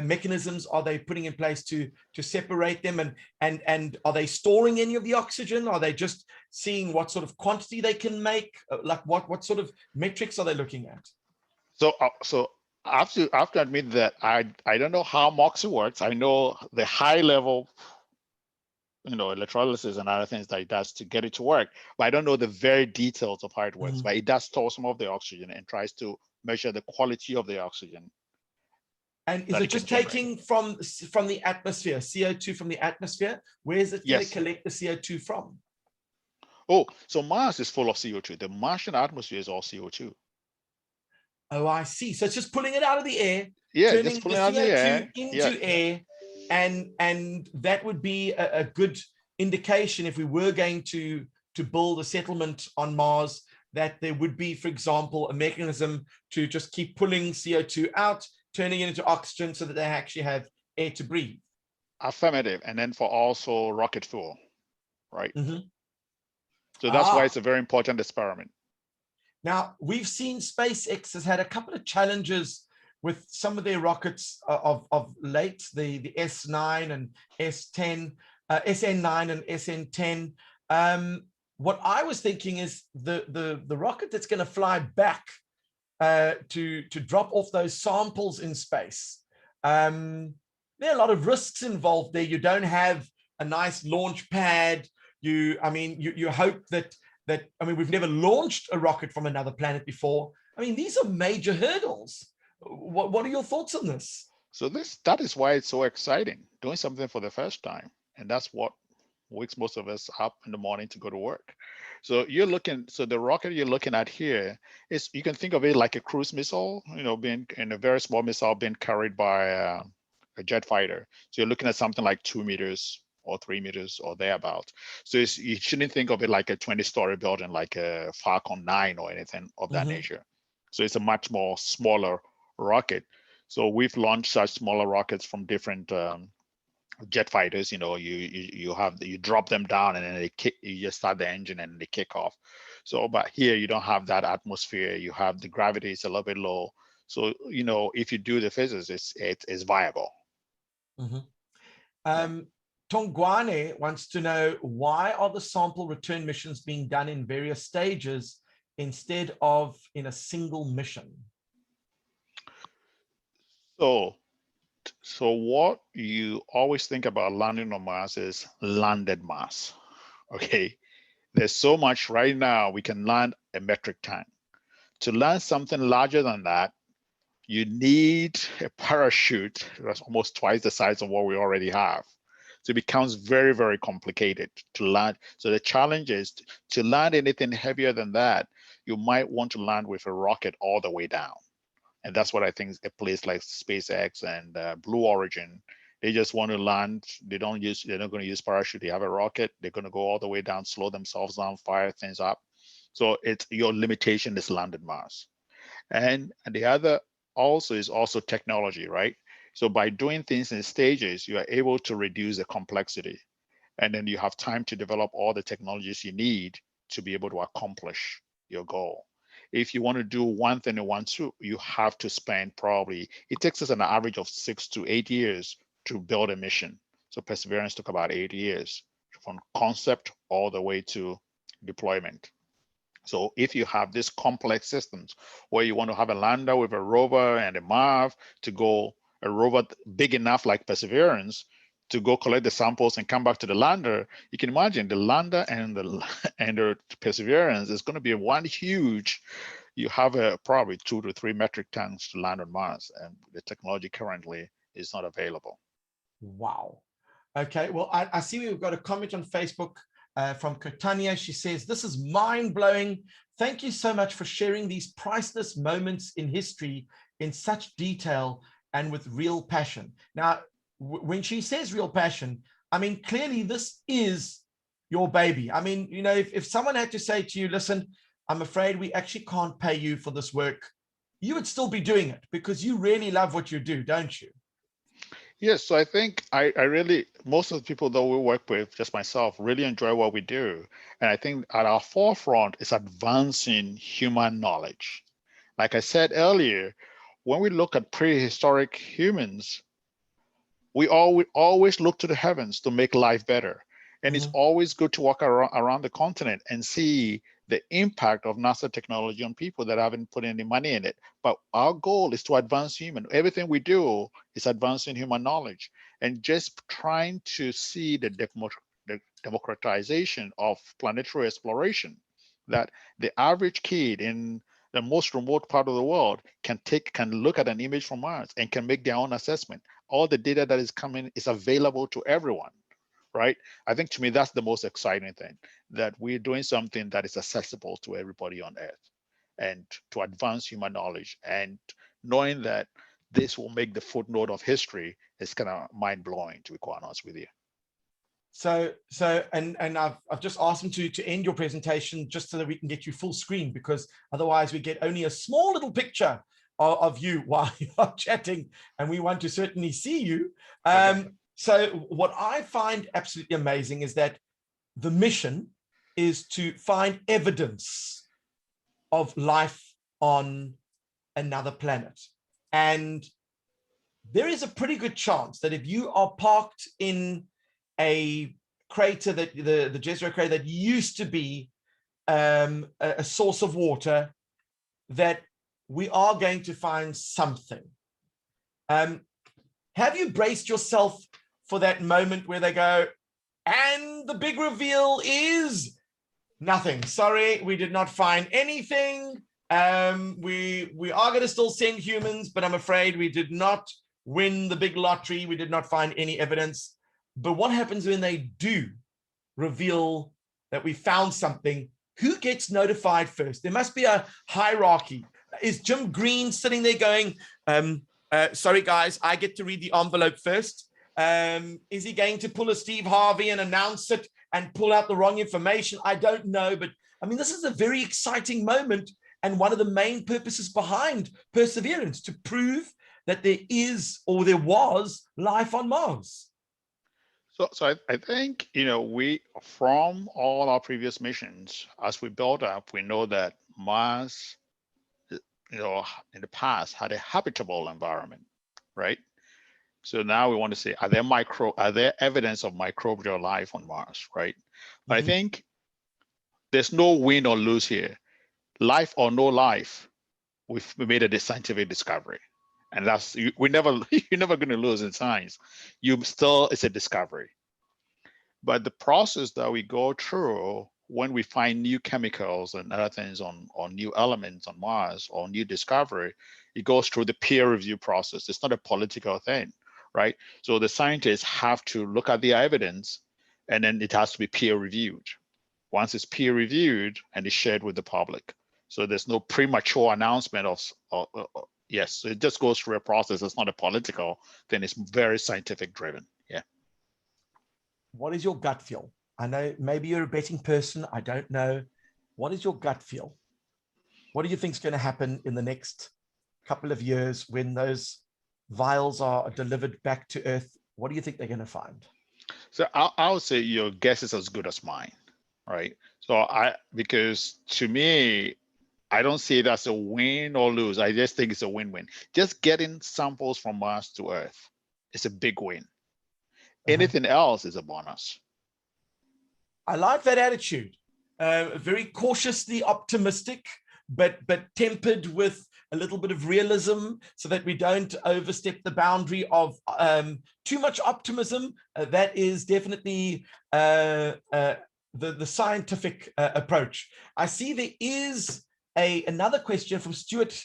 mechanisms are they putting in place to separate them, and are they storing any of the oxygen? Are they just seeing what sort of quantity they can make? Like what sort of metrics are they looking at? So I have to admit that I don't know how MOXIE works. I know the high level, electrolysis and other things that it does to get it to work, but I don't know the very details of how it works. But it does store some of the oxygen and tries to measure the quality of the oxygen. And is it just taking from the atmosphere, CO2 from the atmosphere? Where is it going to collect the CO2 from? Oh, so Mars is full of CO2. The Martian atmosphere is all CO2. Oh, I see. So it's just pulling it out of the air, turning the CO2 into air, and that would be a good indication if we were going to build a settlement on Mars, that there would be, for example, a mechanism to just keep pulling CO2 out, turning it into oxygen so that they actually have air to breathe. Affirmative. And then for also rocket fuel, right? So that's why it's a very important experiment. Now, we've seen SpaceX has had a couple of challenges with some of their rockets of late, the S9 and S10, SN9 and SN10. What I was thinking is the rocket that's going to fly back to drop off those samples in space. There are a lot of risks involved there. You don't have a nice launch pad. You hope that we've never launched a rocket from another planet before. I mean, these are major hurdles. What are your thoughts on this? So that is why it's so exciting, doing something for the first time. And that's what wakes most of us up in the morning to go to work. So the rocket you're looking at here is, you can think of it like a cruise missile, being in a very small missile being carried by a jet fighter. So you're looking at something like 2 meters or 3 meters or thereabout. So you shouldn't think of it like a 20-story building, like a Falcon 9 or anything of that nature. So it's a much more smaller rocket. So we've launched such smaller rockets from different jet fighters. You drop them down and then you just start the engine and they kick off. So, but here you don't have that atmosphere. You have the gravity is a little bit low. So, if you do the physics, it's viable. Tongwane wants to know, why are the sample return missions being done in various stages instead of in a single mission? So what you always think about landing on Mars is landed mass. Okay, there's so much right now. We can land a metric ton. To land something larger than that, you need a parachute that's almost twice the size of what we already have. So it becomes very, very complicated to land. So the challenge is to land anything heavier than that, you might want to land with a rocket all the way down. And that's what I think a place like SpaceX and Blue Origin, they just want to land. They're not going to use parachute. They have a rocket. They're going to go all the way down, slow themselves down, fire things up. So it's your limitation is landed mass. And the other also is technology, right? So by doing things in stages, you are able to reduce the complexity. And then you have time to develop all the technologies you need to be able to accomplish your goal. If you want to do one thing in one swoop, you have to spend probably, it takes us an average of 6 to 8 years to build a mission. So Perseverance took about 8 years from concept all the way to deployment. So if you have these complex systems where you want to have a lander with a rover and a MAV to go, a rover big enough like Perseverance to go collect the samples and come back to the lander, you can imagine the lander and the Perseverance is going to be one huge, you have probably 2 to 3 metric tons to land on Mars, and the technology currently is not available. Wow. Okay, well, I see we've got a comment on Facebook from Catania. She says, this is mind-blowing. Thank you so much for sharing these priceless moments in history in such detail and with real passion. Now, when she says real passion, I mean, clearly this is your baby. I mean, you know, if someone had to say to you, listen, I'm afraid we actually can't pay you for this work, you would still be doing it because you really love what you do, don't you? Yes, so I think I really, most of the people that we work with, just myself, really enjoy what we do. And I think at our forefront is advancing human knowledge. Like I said earlier, when we look at prehistoric humans, we always look to the heavens to make life better. And it's always good to walk around the continent and see the impact of NASA technology on people that haven't put any money in it. But our goal is to advance human. Everything we do is advancing human knowledge and just trying to see the democratization of planetary exploration, that the average kid in the most remote part of the world can look at an image from Mars and can make their own assessment. All the data that is coming is available to everyone, right? I think to me, that's the most exciting thing, that we're doing something that is accessible to everybody on Earth and to advance human knowledge. And knowing that this will make the footnote of history is kind of mind-blowing, to be quite honest with you. So I've just asked them to end your presentation just so that we can get you full screen, because otherwise we get only a small little picture of you while you are chatting, and we want to certainly see you. Okay. So what I find absolutely amazing is that the mission is to find evidence of life on another planet. And there is a pretty good chance that if you are parked in a crater, that the Jezero crater that used to be a source of water, that we are going to find something. Have you braced yourself for that moment where they go, and the big reveal is nothing? Sorry, we did not find anything. We are going to still send humans, but I'm afraid we did not win the big lottery. We did not find any evidence. But what happens when they do reveal that we found something? Who gets notified first? There must be a hierarchy. Is Jim Green sitting there going, sorry guys, I get to read the envelope first? Is he going to pull a Steve Harvey and announce it and pull out the wrong information? I don't know, but I mean, this is a very exciting moment, and one of the main purposes behind Perseverance, to prove that there is, or there was, life on Mars. So I think, you know, we, from all our previous missions, as we build up, we know that Mars, you know, in the past had a habitable environment, right? So now we want to say, are there evidence of microbial life on Mars, right? But I think there's no win or lose here. Life or no life, we made a scientific discovery. And that's, you're never going to lose in science. It's a discovery. But the process that we go through when we find new chemicals and other things on new elements on Mars or new discovery, it goes through the peer review process. It's not a political thing, right? So the scientists have to look at the evidence, and then it has to be peer reviewed. Once it's peer reviewed, and it's shared with the public. So there's no premature announcement of yes, it just goes through a process. It's not a political thing. It's very scientific driven. Yeah. What is your gut feel? I know maybe you're a betting person. I don't know. What is your gut feel? What do you think is going to happen in the next couple of years when those vials are delivered back to Earth? What do you think they're going to find? So I would say your guess is as good as mine, right? So because to me, I don't see it as a win or lose. I just think it's a win-win. Just getting samples from Mars to Earth is a big win. Anything else is a bonus. I like that attitude. Very cautiously optimistic, but tempered with a little bit of realism, so that we don't overstep the boundary of too much optimism. That is definitely the scientific approach. I see there is another question from Stuart.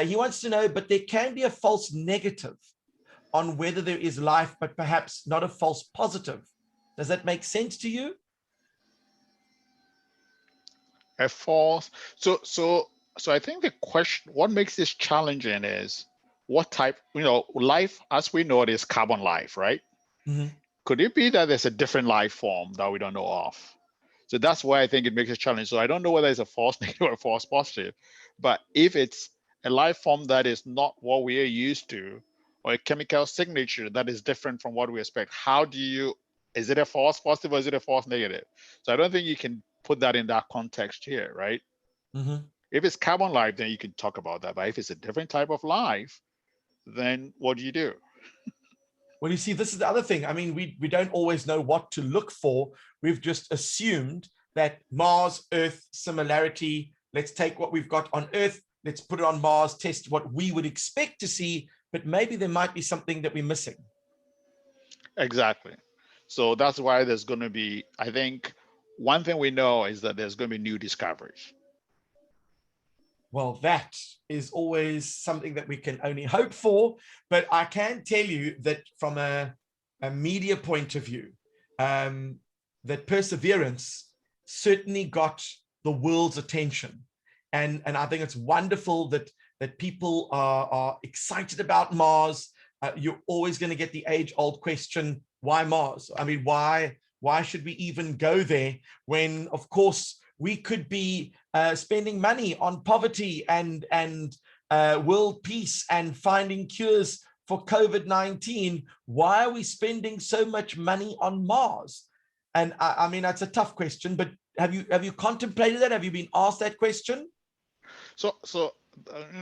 He wants to know, but there can be a false negative on whether there is life, but perhaps not a false positive. Does that make sense to you? A false. So I think the question, what makes this challenging is, what type, life as we know it is carbon life, right? Mm-hmm. Could it be that there's a different life form that we don't know of? So that's why I think it makes a challenge. So I don't know whether it's a false negative or a false positive, but if it's a life form that is not what we are used to, or a chemical signature that is different from what we expect, is it a false positive or is it a false negative? So I don't think you can put that in that context here, right? Mm-hmm. If it's carbon life, then you can talk about that. But if it's a different type of life, then what do you do? Well, you see, this is the other thing. I mean, we don't always know what to look for. We've just assumed that Mars, Earth, similarity, let's take what we've got on Earth, let's put it on Mars, test what we would expect to see, but maybe there might be something that we're missing. Exactly. So that's why there's going to be, I think, one thing we know is that there's going to be new discoveries. Well, that is always something that we can only hope for, but I can tell you that from a media point of view, that Perseverance certainly got the world's attention. And I think it's wonderful that people are excited about Mars. You're always going to get the age-old question, why Mars? I mean, why should we even go there when, of course, we could be spending money on poverty and world peace and finding cures for COVID-19. Why are we spending so much money on Mars? And I mean, that's a tough question, but have you contemplated that? Have you been asked that question? So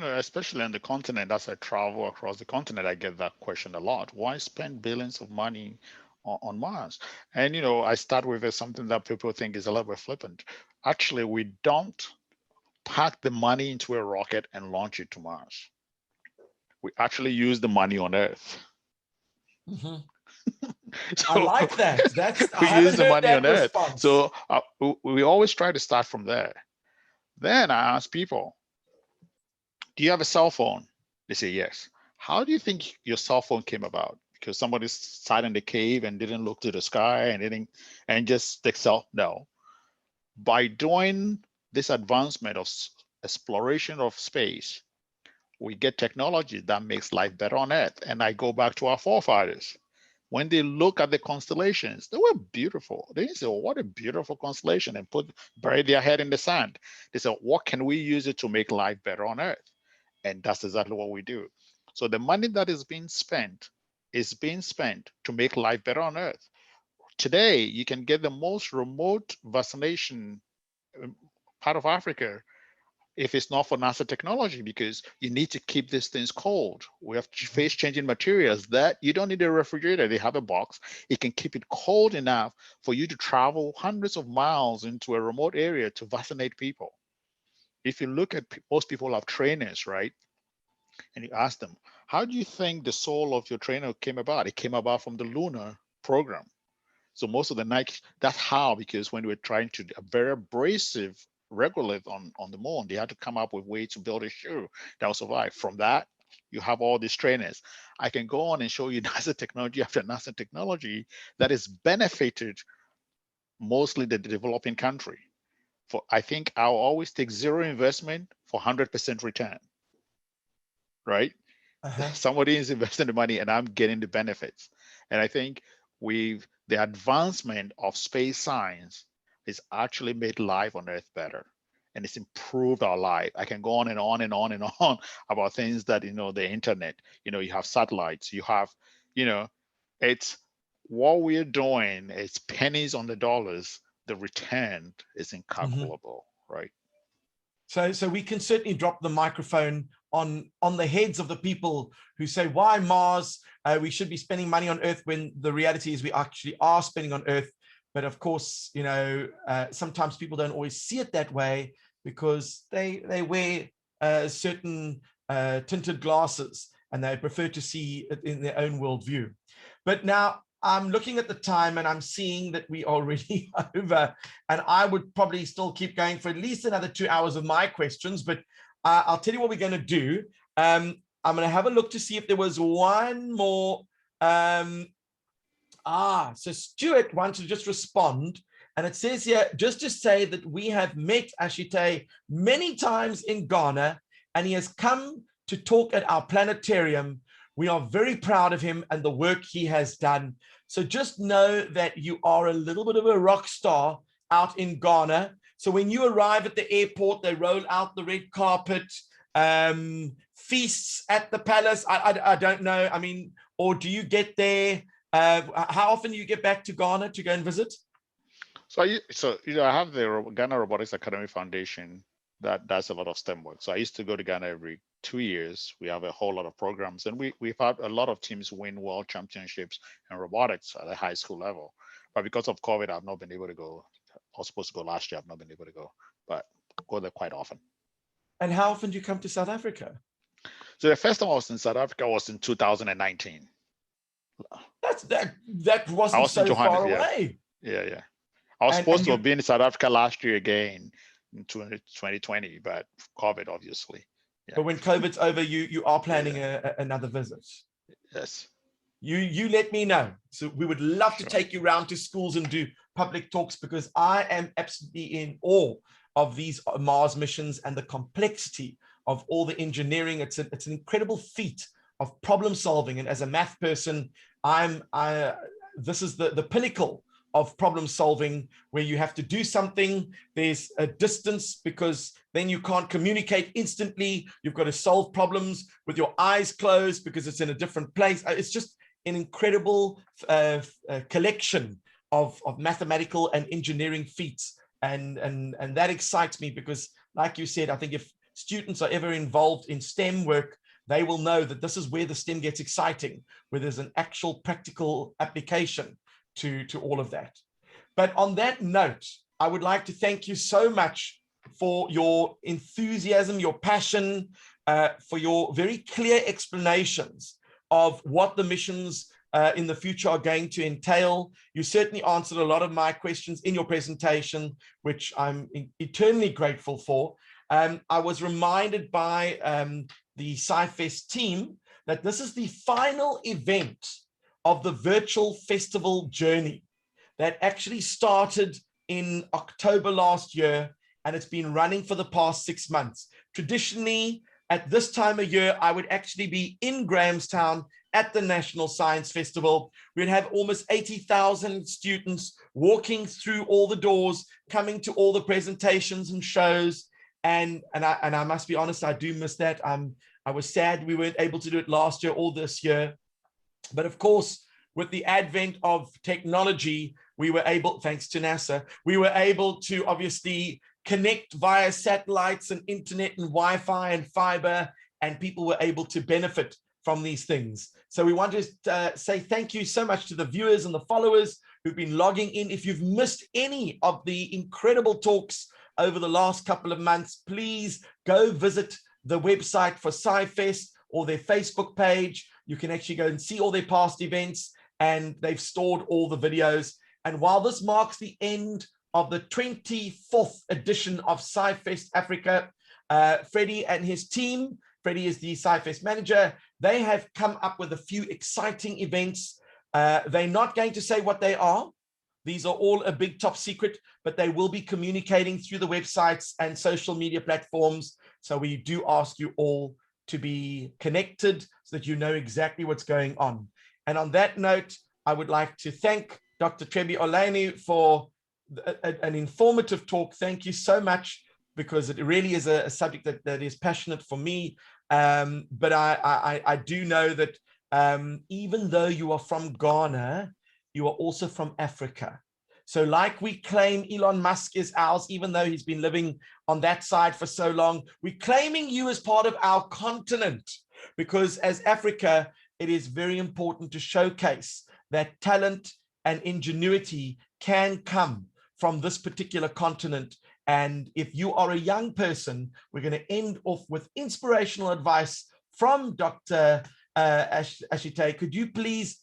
especially on the continent, as I travel across the continent, I get that question a lot. Why spend billions of money on Mars? And, I start with something that people think is a little bit flippant. Actually, we don't pack the money into a rocket and launch it to Mars. We actually use the money on Earth. Mm-hmm. So, I like that. We use the money on Earth. So we always try to start from there. Then I ask people, do you have a cell phone? They say yes. How do you think your cell phone came about? Because somebody sat in the cave and didn't look to the sky and just the cell? No. By doing this advancement of exploration of space, we get technology that makes life better on Earth. And I go back to our forefathers. When they look at the constellations, they were beautiful. They say, oh, what a beautiful constellation, and bury their head in the sand. They said, what can we use it to make life better on Earth? And that's exactly what we do. So the money that is being spent to make life better on Earth. Today, you can get the most remote vaccination part of Africa if it's not for NASA technology, because you need to keep these things cold. We have phase changing materials that you don't need a refrigerator. They have a box. It can keep it cold enough for you to travel hundreds of miles into a remote area to vaccinate people. If you look at, most people have trainers, right? And you ask them, how do you think the soul of your trainer came about? It came about from the lunar program. So most of the night, that's how, because when we were trying to a very abrasive regolith on the moon, they had to come up with ways to build a shoe that will survive. From that, you have all these trainers. I can go on and show you NASA technology after NASA technology that is benefited mostly the developing country. For I think I'll always take zero investment for 100% return, right? Somebody is investing the money and I'm getting the benefits. And I think the advancement of space science has actually made life on Earth better, and it's improved our life. I can go on and on and on and on about things that, the internet, you have satellites, you have, it's what we're doing, it's pennies on the dollars. The return is incalculable, right? So we can certainly drop the microphone on the heads of the people who say, why Mars? We should be spending money on Earth, when the reality is we actually are spending on Earth. But of course, sometimes people don't always see it that way because they wear certain tinted glasses and they prefer to see it in their own worldview. But now I'm looking at the time and I'm seeing that we are already over, and I would probably still keep going for at least another 2 hours of my questions, but I'll tell you what we're going to do. I'm going to have a look to see if there was one more. So Stuart wants to just respond, and it says here, just to say that we have met ASHITEY many times in Ghana, and he has come to talk at our planetarium. We are very proud of him and the work he has done. So just know that you are a little bit of a rock star out in Ghana. So when you arrive at the airport, they roll out the red carpet, feasts at the palace. I don't know. I mean, or do you get there? How often do you get back to Ghana to go and visit? So I have the Ghana Robotics Academy Foundation that does a lot of STEM work. So I used to go to Ghana every 2 years. We have a whole lot of programs, and we've had a lot of teams win world championships in robotics at a high school level. But because of COVID, I've not been able to go. I was supposed to go last year. I've not been able to go, but go there quite often. And how often do you come to South Africa? So the first time I was in South Africa was in 2019. That wasn't so far away. Yeah. I was supposed to have been in South Africa last year again in 2020, but COVID, obviously. Yeah. But when COVID's over, you are planning another visit. Yes. You let me know. So we would love to take you around to schools and do public talks, because I am absolutely in awe of these Mars missions and the complexity of all the engineering. It's an incredible feat of problem solving. And as a math person, this is the pinnacle of problem solving, where you have to do something. There's a distance, because then you can't communicate instantly. You've got to solve problems with your eyes closed because it's in a different place. It's just an incredible collection of mathematical and engineering feats. And that excites me, because like you said, I think if students are ever involved in STEM work, they will know that this is where the STEM gets exciting, where there's an actual practical application to all of that. But on that note, I would like to thank you so much for your enthusiasm, your passion, for your very clear explanations of what the missions in the future are going to entail. You certainly answered a lot of my questions in your presentation, which I'm eternally grateful for. I was reminded by the SciFest team that this is the final event of the virtual festival journey that actually started in October last year, and it's been running for the past 6 months. Traditionally, at this time of year, I would actually be in Grahamstown at the National Science Festival. We'd have almost 80,000 students walking through all the doors, coming to all the presentations and shows. And I must be honest, I do miss that. I was sad we weren't able to do it last year or this year. But of course, with the advent of technology, we were able, thanks to NASA, we were able to obviously connect via satellites and internet and Wi-Fi and fiber, and people were able to benefit from these things. So we want to say thank you so much to the viewers and the followers who've been logging in. If you've missed any of the incredible talks over the last couple of months, please go visit the website for SciFest or their Facebook page. You can actually go and see all their past events, and they've stored all the videos. And while this marks the end of the 24th edition of SciFest Africa, Freddie and his team, Freddie is the SciFest manager, they have come up with a few exciting events. They're not going to say what they are. These are all a big top secret, but they will be communicating through the websites and social media platforms. So we do ask you all to be connected so that you know exactly what's going on. And on that note, I would like to thank Dr. TREBI-OLLENNU for an informative talk. Thank you so much, because it really is a subject that is passionate for me. But I do know that even though you are from Ghana, you are also from Africa. So like we claim Elon Musk is ours, even though he's been living on that side for so long, we're claiming you as part of our continent, because as Africa, it is very important to showcase that talent and ingenuity can come from this particular continent. And if you are a young person, we're going to end off with inspirational advice from Dr. ASHITEY. Could you please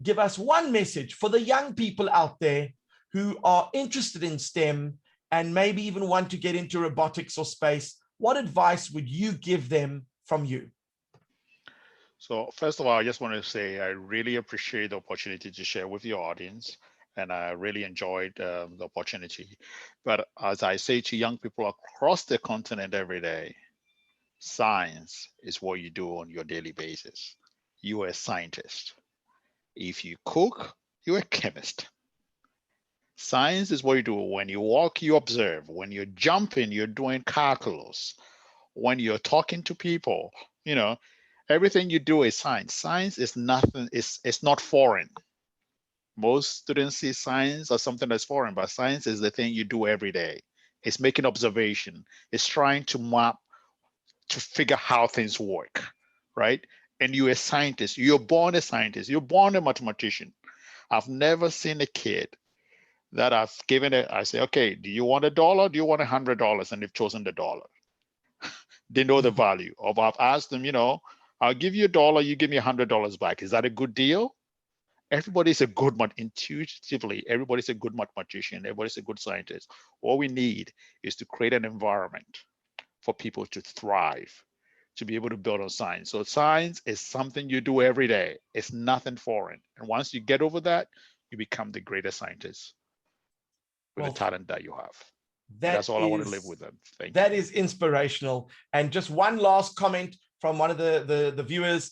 give us one message for the young people out there who are interested in STEM and maybe even want to get into robotics or space? What advice would you give them from you? So first of all, I just want to say I really appreciate the opportunity to share with your audience, and I really enjoyed the opportunity. But as I say to young people across the continent every day, Science is what you do on your daily basis. You are a scientist. If you cook, you're a chemist. Science is what you do. When you walk, you observe. When you're jumping, you're doing calculus. When you're talking to people, you know, everything you do is science. Science is nothing, it's not foreign. Most students see science as something that's foreign, but science is the thing you do every day. It's making observation. It's trying to map, to figure how things work, right? And you're a scientist. You're born a scientist. You're born a mathematician. I've never seen a kid that I've given it. I say, okay, do you want $1? Do you want $100? And they've chosen the dollar. They know the value. Or I've asked them, you know, I'll give you $1, you give me $100 back. Is that a good deal? Everybody's a good intuitively, everybody's a good mathematician, everybody's a good scientist. All we need is to create an environment for people to thrive, to be able to build on science. So science is something you do every day. It's nothing foreign. And once you get over that, you become the greatest scientist with the talent that you have. That's all I want to live with them. Thank you. That is inspirational. And just one last comment from one of the viewers,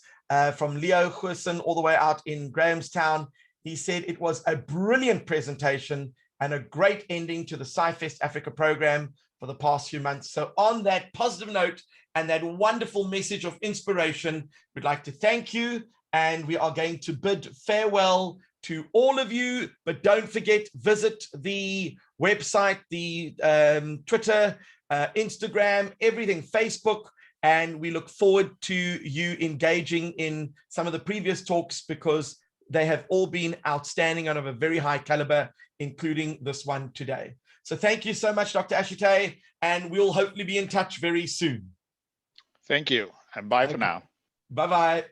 from Leo Goosen, all the way out in Grahamstown. He said it was a brilliant presentation and a great ending to the SciFest Africa program for the past few months. So on that positive note and that wonderful message of inspiration, we'd like to thank you, and we are going to bid farewell to all of you. But don't forget, visit the website, the Twitter, Instagram, everything, Facebook, and we look forward to you engaging in some of the previous talks, because they have all been outstanding and of a very high caliber, including this one today. So thank you so much, Dr. ASHITEY, and we'll hopefully be in touch very soon. Thank you, and bye for now. Bye-bye.